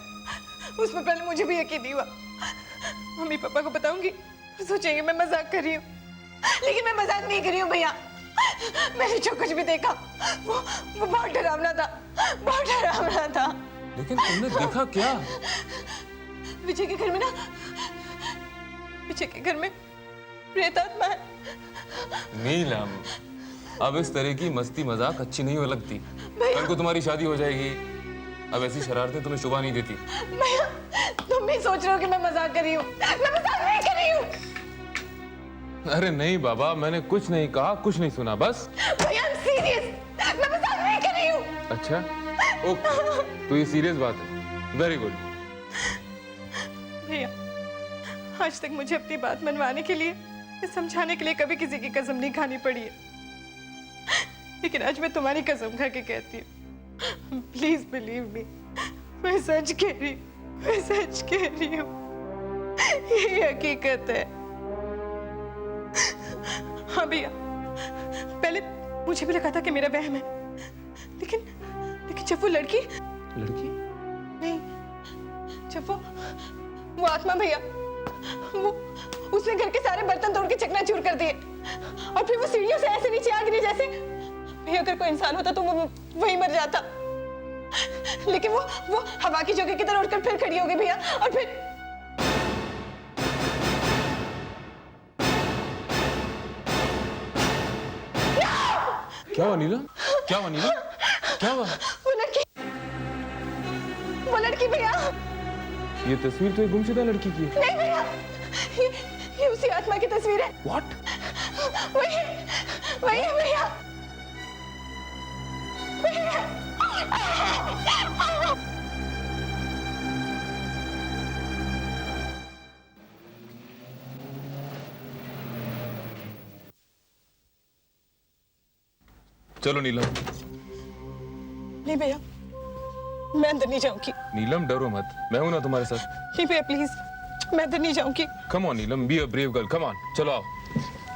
उसमें पहले मुझे भी यकीन नहीं हुआ। मम्मी पापा को बताऊंगी, सोचेंगे मैं मजाक कर रही हूँ, लेकिन मैं मजाक नहीं कर रही हूँ भैया। मैंने जो कुछ भी देखा वो बहुत डरावना था, बहुत डरावना था। लेकिन तुमने देखा क्या? विजय के घर में ना, विजय के घर में प्रेत आत्मा है। नीलम, अब इस तरह की मस्ती मजाक अच्छी नहीं हो लगती। कल को तुम्हारी शादी हो जाएगी, अब ऐसी शरारतें तुम्हें शोभा नहीं देती। भैया, तुम भी सोच रहे हो कि मैं मजाक कर रही हूँ? मैं मजाक नहीं कर रही हूँ। अरे नहीं बाबा, मैंने कुछ नहीं कहा, कुछ नहीं सुना, बस। भैया, I'm serious, मैं मजाक नहीं कर रही हूँ। अच्छा, ओके, तो ये सीरियस बात है। Very good. भैया, आज तक मुझे अपनी बात मनवाने के लिए, समझाने के लिए कभी किसी की कसम नहीं खानी पड़ी है, लेकिन आज मैं तुम्हारी कसम खा के कहती हूँ, प्लीज बिलीव मी, मैं सच कह रही हूँ, मैं सच कह रही हूँ, ये हकीकत है। हाँ भैया, पहले मुझे भी लगा था कि मेरा वहम है, लेकिन जब वो लड़की नहीं, जब वो आत्मा भैया, वो उसने घर के सारे बर्तन तोड़ के चकनाचूर कर दिए, और फिर वो सीढ़ियों से ऐसे नीचे आ गिरी जैसे भैया अगर कोई इंसान होता तो वो वहीं मर जाता, लेकिन वो हवा की झोंके की तरह उठकर फिर खड़ी हो गई भैया, और फिर क्या हुआ नीलम? क्या हुआ नीलम? क्या हुआ? वो लड़की भैया, ये तस्वीर तो एक गुमशुदा लड़की की है। नहीं भैया, ये उसी आत्मा की तस्वीर है। What? वही है भैया। चलो नीलम। नहीं भैया, मैं अंदर नहीं जाऊंगी। नीलम, डरो मत, मैं हूं ना तुम्हारे साथ। नहीं भैया प्लीज, मैं अंदर नहीं जाऊंगी। Come on Neelam, be a brave girl, come on, चलो आओ।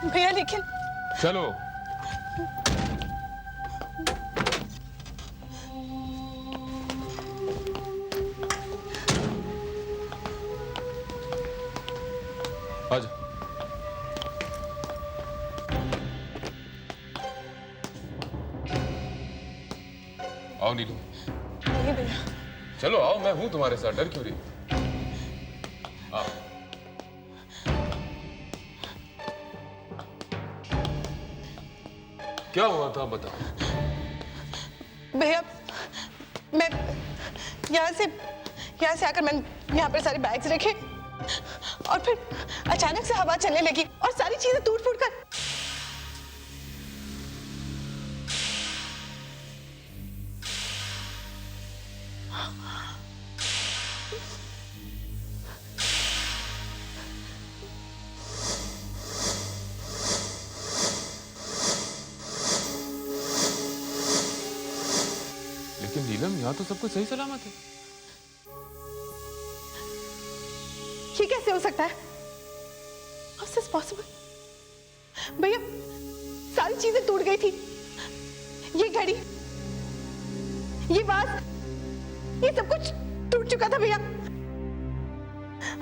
भैया लेकिन चलो। आजा। आओ नीलम। नहीं भैया, चलो आओ, मैं हूं तुम्हारे साथ, डर क्यों रही? आओ। क्या हुआ था बताओ। भैया मैं यहाँ से आकर मैंने यहाँ पर सारे बैग्स रखे, और फिर अचानक से हवा चलने लगी और सारी चीजें टूट फूट कर लेकिन नीलम, यहाँ तो सब कुछ सही सलामत है। ये कैसे हो सकता है? How is this possible? भैया सारी चीजें टूट गई थी, ये घड़ी, ये वाज, ये सब कुछ टूट चुका था भैया।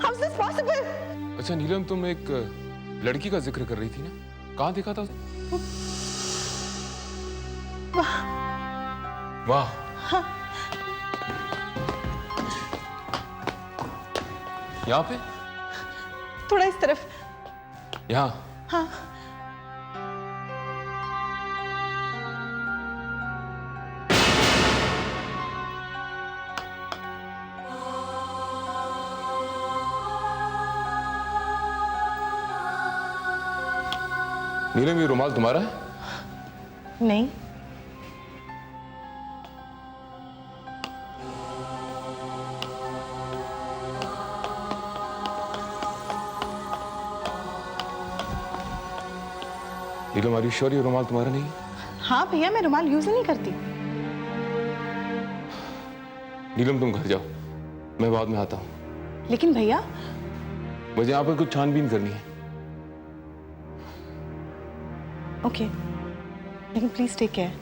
How is this possible? अच्छा नीलम, तुम एक लड़की का जिक्र कर रही थी ना, कहाँ देखा था? वाह। हाँ। यहाँ पे? थोड़ा इस तरफ। यहाँ? हाँ। नीलम, ये रुमाल तुम्हारा है? नहीं, नीलम, आर यू श्योर ये रुमाल तुम्हारा नहीं है? हाँ भैया, मैं रुमाल यूज ही नहीं करती। नीलम, तुम घर जाओ, मैं बाद में आता हूँ। लेकिन भैया, मुझे यहाँ पर कुछ छानबीन करनी है। ओके, लेकिन प्लीज टेक केयर।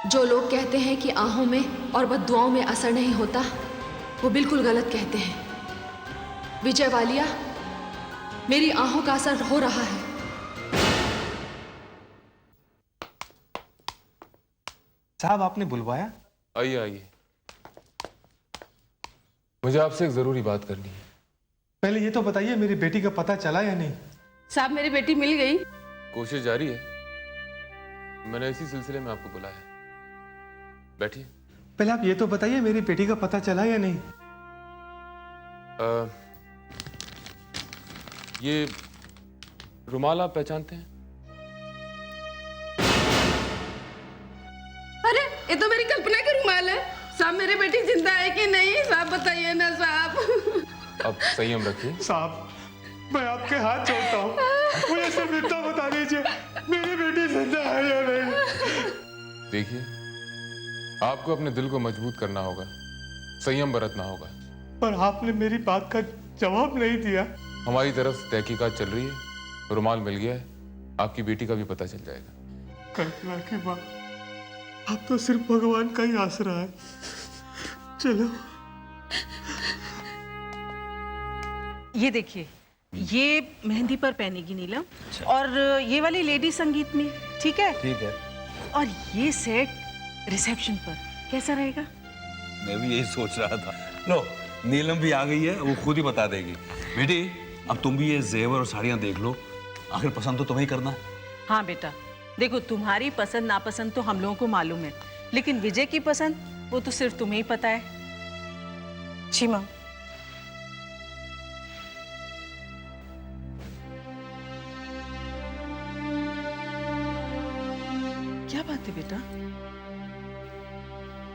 जो लोग कहते हैं कि आहों में और बद्दुआओं में असर नहीं होता, वो बिल्कुल गलत कहते हैं। विजय वालिया, मेरी आहों का असर हो रहा है। साहब, आपने बुलवाया? आइए आइए, मुझे आपसे एक जरूरी बात करनी है। पहले ये तो बताइए, मेरी बेटी का पता चला या नहीं? साहब, मेरी बेटी मिल गई। कोशिश जारी है, मैंने इसी सिलसिले में आपको बुलाया है। बैठिए। पहले आप ये तो बताइए, मेरी बेटी का पता चला या नहीं? ये रुमाल आप पहचानते हैं? अरे, ये तो मेरी कल्पना की रुमाल है। साहब, मेरी बेटी जिंदा है कि नहीं? साहब बताइए ना साहब। अब संयम रखिए। साहब, मैं आपके हाथ जोड़ता हूँ, मुझे सिर्फ इतना बता दीजिए, मेरी बेटी जिंदा है या नहीं? देखिए, आपको अपने दिल को मजबूत करना होगा, संयम बरतना होगा। पर आपने मेरी बात का जवाब नहीं दिया। हमारी तरफ से तहकीकात चल रही है, रुमाल मिल गया है, आपकी बेटी का भी पता चल जाएगा। कल्पना की बात, अब तो सिर्फ भगवान का ही आसरा है। चलो। ये देखिए, ये मेहंदी पर पहनेगी नीलम, और ये वाली लेडी संगीत में, ठीक है? ठीक है। और ये सेट रिसेप्शन पर कैसा रहेगा? मैं भी यही सोच रहा था। लो, नीलम भी आ गई है, वो खुद ही बता देगी। बेटी, अब तुम भी ये जेवर और साड़ियाँ देख लो, आखिर पसंद तो तुम्हें ही करना है। हाँ बेटा, देखो, तुम्हारी पसंद नापसंद तो हम लोगों को मालूम है, लेकिन विजय की पसंद वो तो सिर्फ तुम्हें ही पता है। जी माँ। क्या बात है बेटा,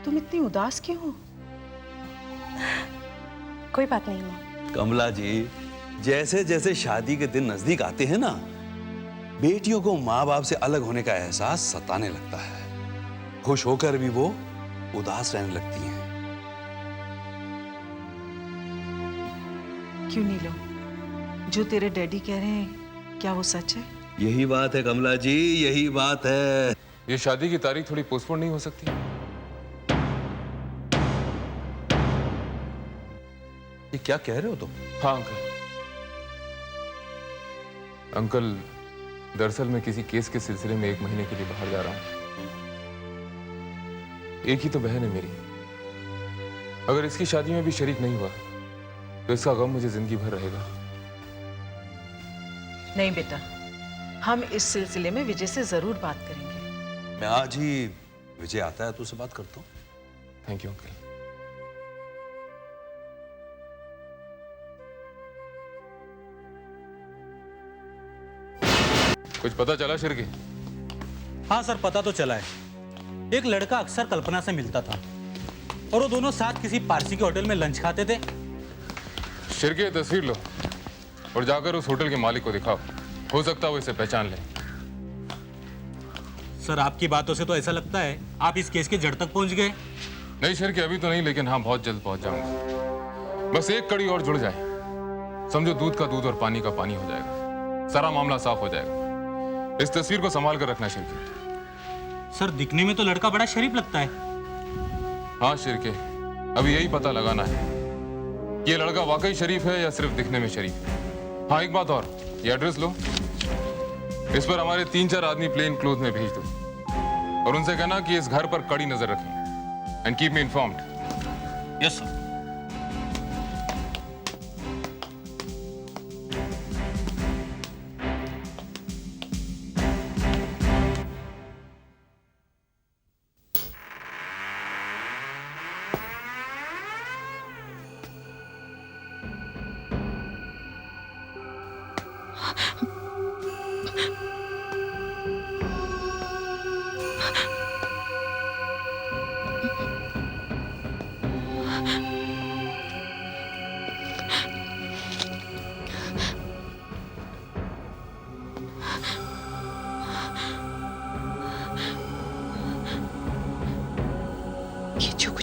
तुम इतनी उदास क्यों हो? कोई बात नहीं माँ। कमला जी, जैसे जैसे शादी के दिन नजदीक आते हैं ना, बेटियों को माँ बाप से अलग होने का एहसास सताने लगता है। खुश होकर भी वो उदास रहने लगती हैं। क्यों नीलम, जो तेरे डैडी कह रहे हैं, क्या वो सच है? यही बात है कमला जी, यही बात है। ये शादी की तारीख थोड़ी पोस्टपोन नहीं हो सकती? ये क्या कह रहे हो तुम? हाँ अंकल, दरअसल मैं किसी केस के सिलसिले में 1 महीने के लिए बाहर जा रहा हूं। एक ही तो बहन है मेरी, अगर इसकी शादी में भी शरीक नहीं हुआ तो इसका गम मुझे जिंदगी भर रहेगा। नहीं बेटा, हम इस सिलसिले में विजय से जरूर बात करेंगे। मैं आज ही, विजय आता है तो उससे बात करता हूँ। Thank you uncle. कुछ पता चला शिरके? हाँ सर, पता तो चला है। एक लड़का अक्सर कल्पना से मिलता था और वो दोनों साथ किसी पारसी के होटल में लंच खाते थे। शिरके, तस्वीर लो और जाकर उस होटल के मालिक को दिखाओ, हो सकता है वो इसे पहचान ले। सर, आपकी बातों से तो ऐसा लगता है आप इस केस के जड़ तक पहुंच गए। नहीं शिरके, अभी तो नहीं, लेकिन हाँ बहुत जल्द पहुंच जाऊंगा। बस एक कड़ी और जुड़ जाए, समझो दूध का दूध और पानी का पानी हो जाएगा, सारा मामला साफ हो जाएगा। इस तस्वीर को संभाल कर रखना शिरके। सर, दिखने में तो लड़का बड़ा शरीफ लगता है। हाँ शिरके, अभी यही पता लगाना है कि ये लड़का वाकई शरीफ है या सिर्फ दिखने में शरीफ है। हाँ एक बात और, ये एड्रेस लो, इस पर हमारे 3-4 आदमी प्लेन क्लोथ में भेज दो और उनसे कहना कि इस घर पर कड़ी नजर रखें and keep me informed. Yes sir.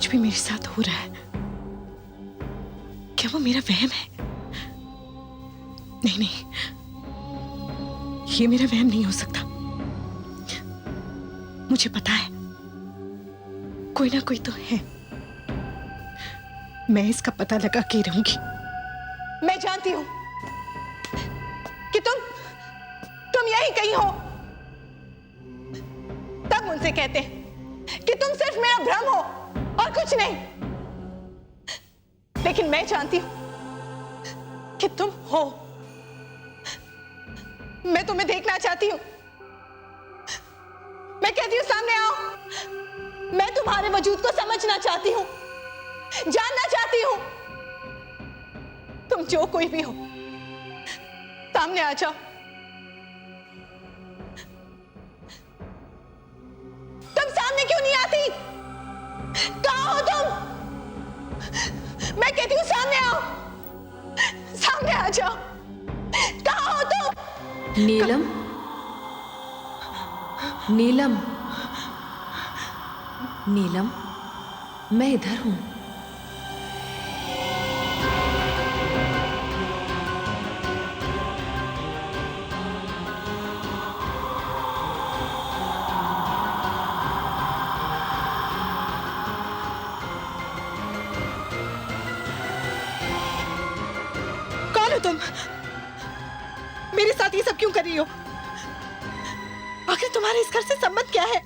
भी मेरे साथ हो रहा है, क्या वो मेरा वहम है? नहीं नहीं, ये मेरा वहम नहीं हो सकता। मुझे पता है कोई ना कोई तो है। मैं इसका पता लगा के रहूंगी। मैं जानती हूं कि तुम यहीं कहीं हो। तब उनसे कहते कि तुम सिर्फ मेरा भ्रम हो और कुछ नहीं। लेकिन मैं जानती हूं कि तुम हो। मैं तुम्हें देखना चाहती हूं। मैं कहती हूं सामने आओ। मैं तुम्हारे वजूद को समझना चाहती हूं, जानना चाहती हूं। तुम जो कोई भी हो, सामने आ जाओ। तुम सामने क्यों नहीं आती? कहां हो तुम? मैं कहती हूं सामने आओ, सामने आ जाओ। कहां हो तुम? नीलम, नीलम, नीलम, मैं इधर हूं। कौन हो तुम? मेरे साथ ये सब क्यों कर रही हो? आखिर तुम्हारे इस घर से संबंध क्या है?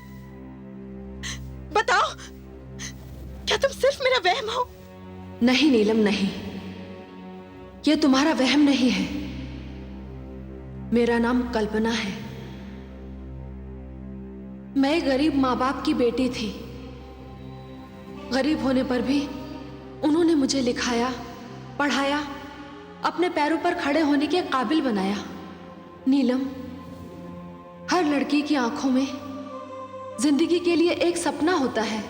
बताओ, क्या तुम सिर्फ मेरा वहम हो? नहीं नीलम, नहीं, यह तुम्हारा वहम नहीं है। मेरा नाम कल्पना है। मैं गरीब माँ बाप की बेटी थी। गरीब होने पर भी उन्होंने मुझे लिखाया, पढ़ाया, अपने पैरों पर खड़े होने के काबिल बनाया। नीलम, हर लड़की की आंखों में जिंदगी के लिए एक सपना होता है,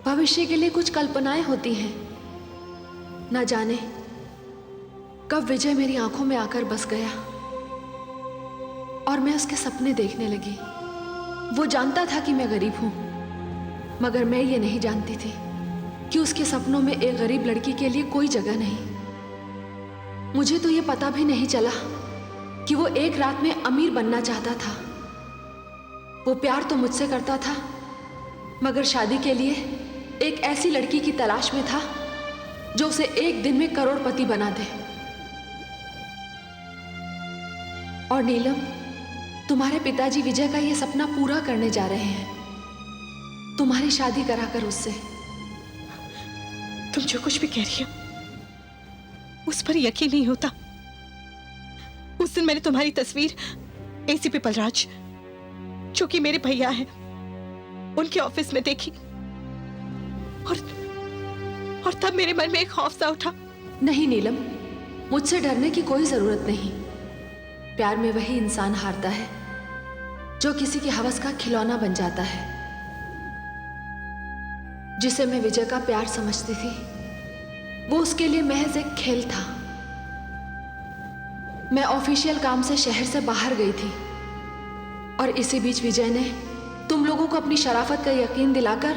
भविष्य के लिए कुछ कल्पनाएं होती हैं। ना जाने कब विजय मेरी आंखों में आकर बस गया और मैं उसके सपने देखने लगी। वो जानता था कि मैं गरीब हूं, मगर मैं ये नहीं जानती थी कि उसके सपनों में एक गरीब लड़की के लिए कोई जगह नहीं। मुझे तो ये पता भी नहीं चला कि वो एक रात में अमीर बनना चाहता था। वो प्यार तो मुझसे करता था, मगर शादी के लिए एक ऐसी लड़की की तलाश में था जो उसे एक दिन में करोड़पति बना दे। और नीलम, तुम्हारे पिताजी विजय का ये सपना पूरा करने जा रहे हैं, तुम्हारी शादी कराकर उससे। तुम जो कुछ भी कह रही हो उस पर यकीन नहीं होता। उस दिन मैंने तुम्हारी तस्वीर एसीपी बलराज, जो कि मेरे भैया हैं, उनके ऑफिस में देखी और तब मेरे मन में एक खौफ सा उठा। नहीं नीलम, मुझसे डरने की कोई जरूरत नहीं। प्यार में वही इंसान हारता है जो किसी की हवस का खिलौना बन जाता है। जिसे मैं विजय का प्यार समझती थी, वो उसके लिए महज एक खेल था। मैं ऑफिशियल काम से शहर से बाहर गई थी और इसी बीच विजय ने तुम लोगों को अपनी शराफत का यकीन दिलाकर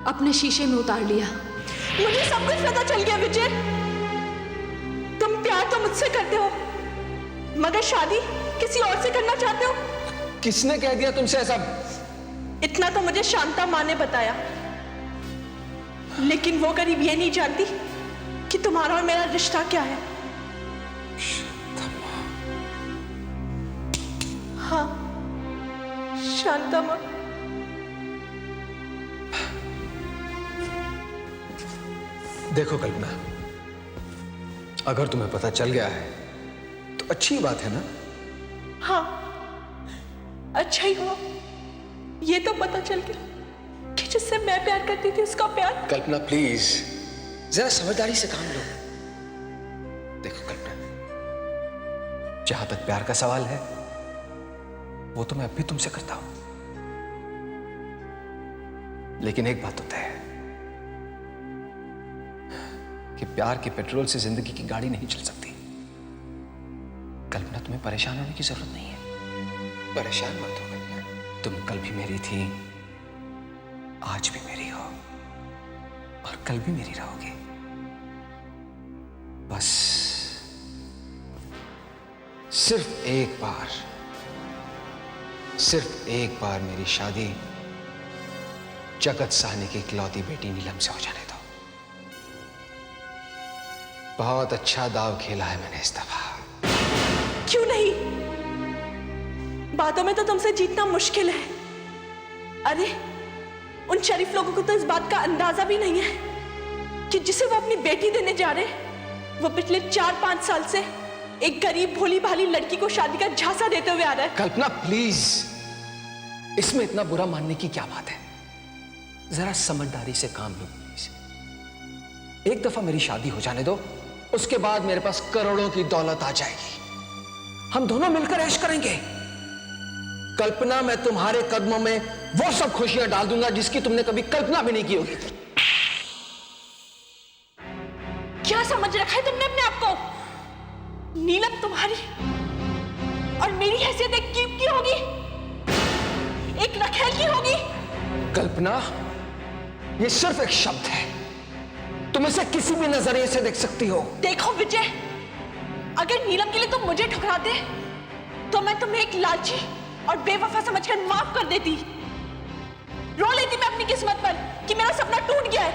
अपने शीशे में उतार लिया। मुझे सब कुछ पता चल गया विजय। तुम प्यार तो मुझसे करते हो, मगर शादी किसी और से करना चाहते हो। किसने कह दिया तुमसे ऐसा? इतना तो मुझे शांता माँ ने बताया, लेकिन वो करीब ये नहीं जानती कि तुम्हारा और मेरा रिश्ता क्या है। हाँ, शांता माँ। देखो कल्पना, अगर तुम्हें पता चल गया है तो अच्छी बात है ना? हाँ, अच्छा ही हुआ। ये तो पता चल गया कि जिससे मैं प्यार करती थी उसका प्यार। कल्पना प्लीज, जरा समझदारी से काम लो। देखो कल्पना, जहां तक प्यार का सवाल है, वो तो मैं अब भी तुमसे करता हूं, लेकिन एक बात तो तय है कि प्यार के पेट्रोल से जिंदगी की गाड़ी नहीं चल सकती। कल्पना, तुम्हें परेशान होने की जरूरत नहीं है। परेशान मत हो कल्पना, तुम कल भी मेरी थी, आज भी मेरी हो। और कल भी मेरी रहोगी। बस सिर्फ एक बार मेरी शादी जगत साहनी की इकलौती बेटी नीलम से हो जाने दो। बहुत अच्छा दाव खेला है मैंने इस दफा। क्यों नहीं? बातों में तो तुमसे जीतना मुश्किल है। अरे उन शरीफ लोगों को तो इस बात का अंदाजा भी नहीं है कि जिसे वो अपनी बेटी देने जा रहे वो पिछले 4-5 साल से एक गरीब भोली भाली लड़की को शादी का झांसा देते हुए आ रहा है। कल्पना प्लीज, इसमें इतना बुरा मानने की क्या बात है? जरा समझदारी से काम लो प्लीज। एक दफा मेरी शादी हो जाने दो, उसके बाद मेरे पास करोड़ों की दौलत आ जाएगी। हम दोनों मिलकर ऐश करेंगे। कल्पना, मैं तुम्हारे कदमों में वो सब खुशियां डाल दूंगा जिसकी तुमने कभी कल्पना भी नहीं की होगी। क्या समझ रखा है तुमने अपने आप को? नीलम तुम्हारी और मेरी हैसियत एक कीप की होगी, एक रखेल की होगी। कल्पना, ये सिर्फ एक शब्द है, तुम इसे किसी भी नजरिए से देख सकती हो। देखो विजय, अगर नीलम के लिए तुम मुझे ठुकराते तो मैं तुम्हें एक लालची और बेवफा समझकर माफ कर देती। रो लेती मैं अपनी किस्मत पर कि मेरा सपना टूट गया है।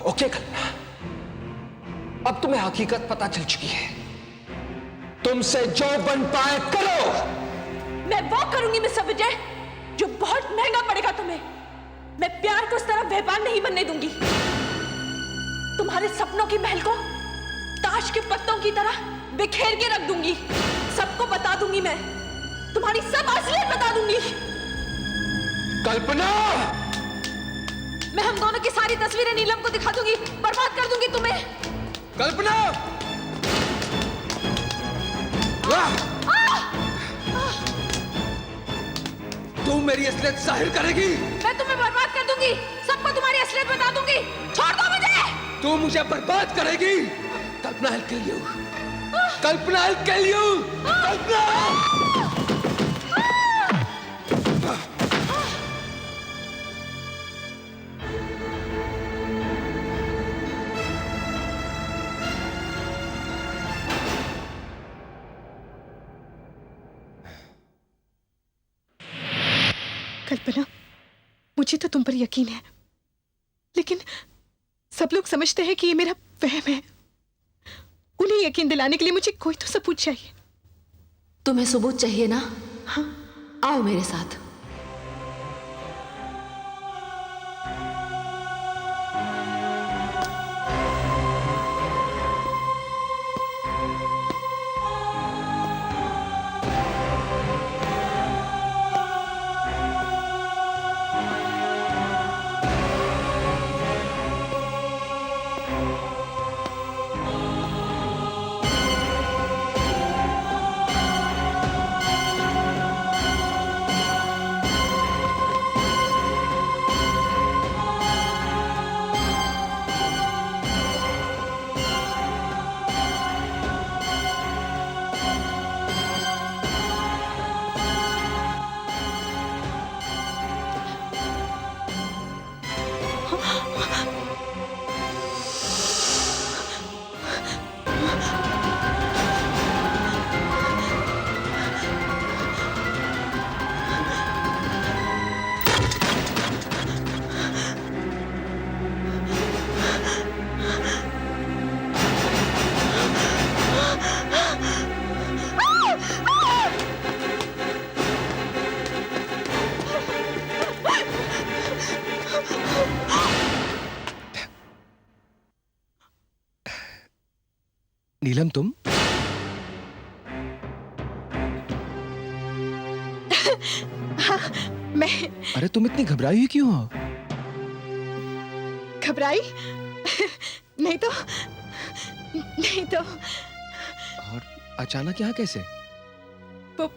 ओके कल्पना, अब तुम्हें हकीकत पता चल चुकी है। तुमसे जो बन पाए करो। मैं वो करूंगी मिस्टर विजय जो बहुत महंगा पड़ेगा तुम्हें। मैं प्यार को उस तरह व्यापार नहीं बनने दूंगी। तुम्हारे सपनों की महल को ताश के पत्तों की तरह बिखेर के रख दूंगी। सबको बता दूंगी, मैं तुम्हारी सब असलियत बता दूंगी। कल्पना, मैं हम दोनों की सारी तस्वीरें नीलम को दिखा दूंगी, बर्बाद कर दूंगी तुम्हें। कल्पना, तू मेरी असलियत जाहिर करेगी। मैं तुम्हें बर्बाद कर दूंगी, सबको तुम्हारी असलियत बता दूंगी। छोड़ दो मुझे। तू मुझे बर्बाद करेगी। कल्पना, I'll kill you. Kalpana, I'll kill you. कल्पना। कल्पना, मुझे तो तुम पर यकीन है, लेकिन सब लोग समझते हैं कि ये मेरा वहम है। उन्हें यकीन दिलाने के लिए मुझे कोई तो सबूत चाहिए। तुम्हें सबूत चाहिए ना? हाँ, आओ मेरे साथ। नीलम, तुम? हाँ, मैं। अरे तुम इतनी घबराई हुई क्यों हो? घबराई? नहीं तो। और अचानक यहाँ कैसे? वो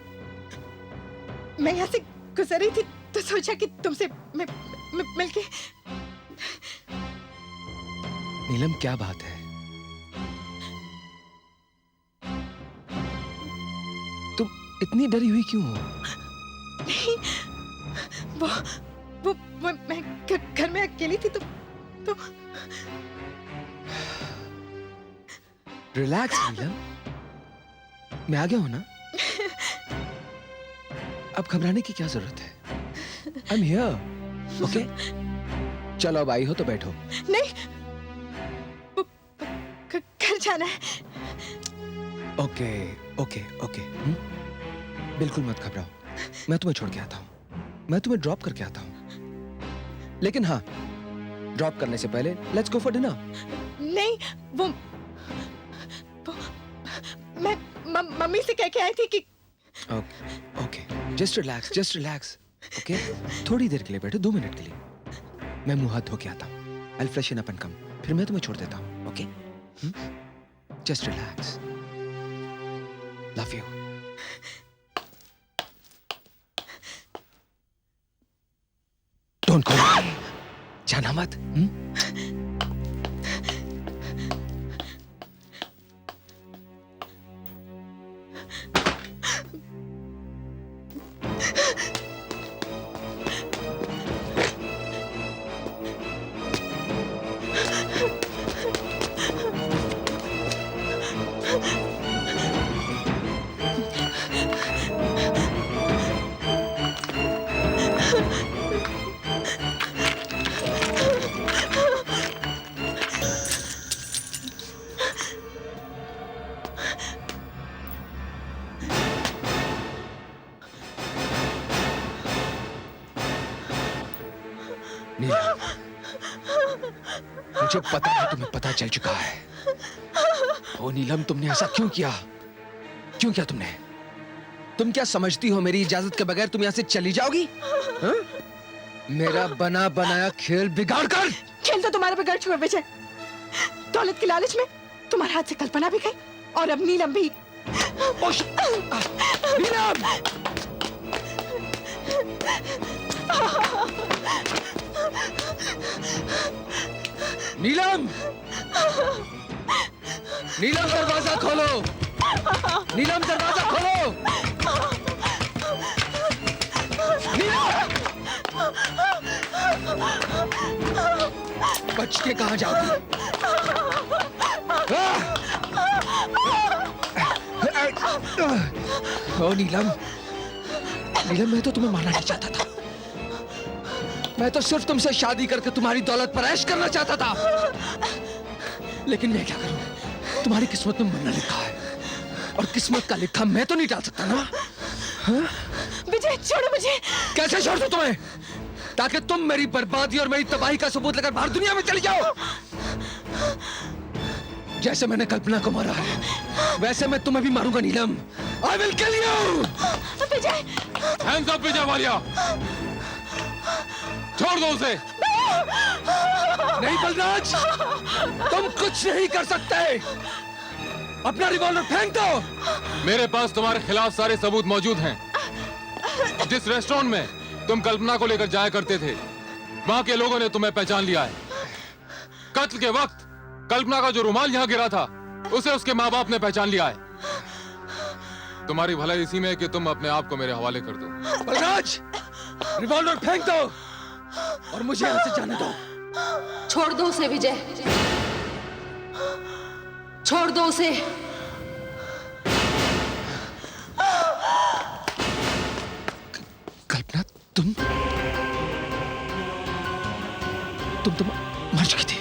मैं यहाँ से गुजर रही थी तो सोचा कि तुमसे मिलके। नीलम, क्या बात है? तुम इतनी डरी हुई क्यों हो? नहीं, वो मैं घर में अकेली थी तो तो रिलैक्स नीलम, मैं आ गया हूं ना। अब घबराने की क्या जरूरत है? I am here, okay? चलो अब आई हो तो बैठो। नहीं, घर जाना है। ओके ओके ओके, बिल्कुल मत घबराओ, मैं तुम्हें छोड़ के आता हूँ, मैं तुम्हें ड्रॉप करके आता हूँ। लेकिन हाँ, ड्रॉप करने से पहले लेट्स गो फॉर डिनर। नहीं, वो मैं मम्मी से कह के आई थी कि okay okay, just relax, okay? थोड़ी देर के लिए बैठो, 2 मिनट के लिए। मैं मुंह हाथ धो के आता हूँ, I'll freshen up and come, फिर मैं तुम्हें छोड़ देता हूँ, okay? Just relax, love you. Don't go, जाना मत। नीलम, मुझे पता है तुम्हें पता चल चुका है। ओ नीलम, तुमने ऐसा क्यों किया? क्यों किया तुमने? तुम क्या समझती हो मेरी इजाजत के बगैर तुम यहाँ से चली जाओगी? हा? मेरा बना बनाया खेल बिगाड़ कर। खेल तो तुम्हारे बिगड़ चुके विजय। दौलत के लालच में तुम्हारे हाथ से कल्पना भी गई और अब नीलम भी। नीलम! नीलम! नीलम, दरवाजा खोलो! नीलम, दरवाजा खोलो! नीलम! बच के कहां जाओगी? ओ नीलम, नीलम, मैं तो तुम्हें मारना नहीं चाहता था। मैं तो सिर्फ तुमसे शादी करके तुम्हारी दौलत पर ऐश करना चाहता था। लेकिन मैं क्या करूं? तुम्हारी किस्मत में मरना लिखा है और किस्मत का लिखा मैं तो नहीं डाल सकता ना। विजय, छोड़ो मुझे। कैसे छोड़ दूं तुम्हें? ताकि तुम मेरी बर्बादी और मेरी तबाही का सबूत लेकर बाहर दुनिया में चली जाओ। जैसे मैंने कल्पना को मारा है वैसे मैं तुम्हें भी मारूंगा नीलम। I will kill you! Vijay! Hands up, विजय वालिया! छोड़ दो उसे। नहीं बलराज, तुम कुछ नहीं कर सकते। अपना रिवॉल्वर फेंक दो। मेरे पास तुम्हारे खिलाफ सारे सबूत मौजूद हैं। जिस रेस्टोरेंट में तुम कल्पना को लेकर जाया करते थे वहां के लोगों ने तुम्हें पहचान लिया है। कत्ल के वक्त कल्पना का जो रुमाल यहाँ गिरा था उसे उसके माँ बाप ने पहचान लिया है। तुम्हारी भलाई इसी में है कि तुम अपने आप को मेरे हवाले कर दो। बलराज, रिवॉल्वर फेंक दो और मुझे यहाँ से जाने दो। छोड़ दो उसे विजय, छोड़ दो उसे। कल्पना, तुम मर चुकी थी।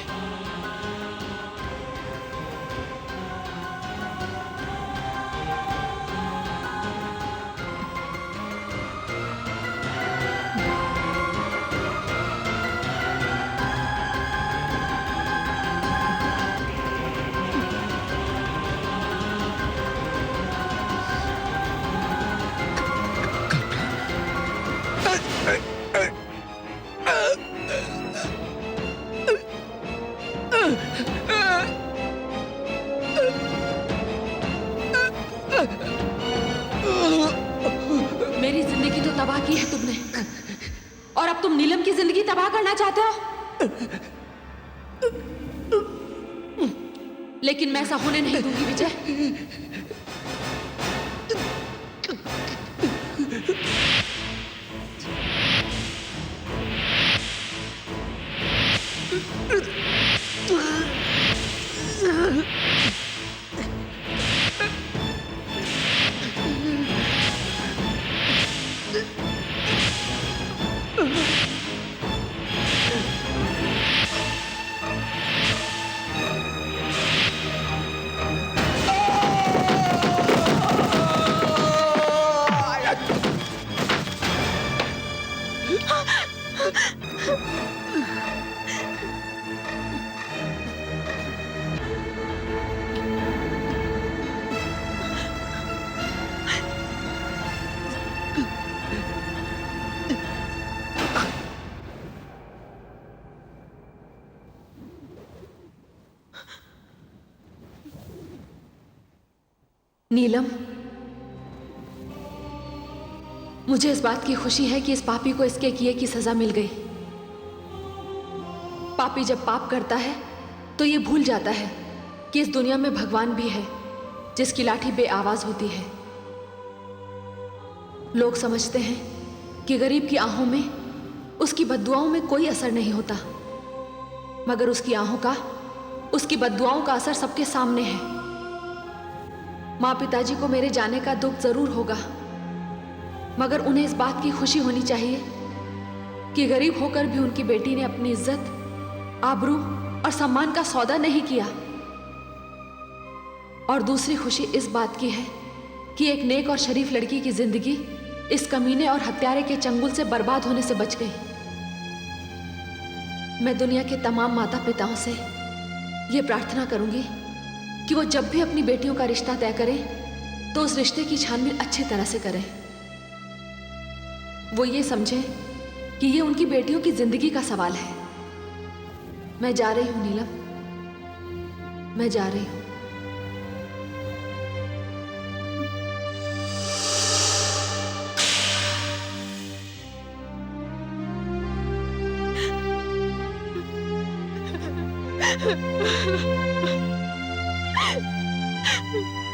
मेरी जिंदगी तो तबाह की है तुमने और अब तुम नीलम की जिंदगी तबाह करना चाहते हो। लेकिन मैं ऐसा होने नहीं दूंगी विजय। नीलम, मुझे इस बात की खुशी है कि इस पापी को इसके किए की सजा मिल गई। पापी जब पाप करता है तो ये भूल जाता है कि इस दुनिया में भगवान भी है जिसकी लाठी बेआवाज होती है। लोग समझते हैं कि गरीब की आंखों में उसकी बद्दुआओं में कोई असर नहीं होता, मगर उसकी आंखों का, उसकी बद्दुआओं का असर सबके सामने है। माँ पिताजी को मेरे जाने का दुख जरूर होगा, मगर उन्हें इस बात की खुशी होनी चाहिए कि गरीब होकर भी उनकी बेटी ने अपनी इज्जत, आबरू और सम्मान का सौदा नहीं किया। और दूसरी खुशी इस बात की है कि एक नेक और शरीफ लड़की की जिंदगी इस कमीने और हत्यारे के चंगुल से बर्बाद होने से बच गई। मैं दुनिया के तमाम माता पिताओं से यह प्रार्थना करूंगी कि वो जब भी अपनी बेटियों का रिश्ता तय करें तो उस रिश्ते की छानबीन अच्छी तरह से करें। वो ये समझें कि ये उनकी बेटियों की जिंदगी का सवाल है। मैं जा रही हूं नीलम, मैं जा रही हूं। Ha ha ha.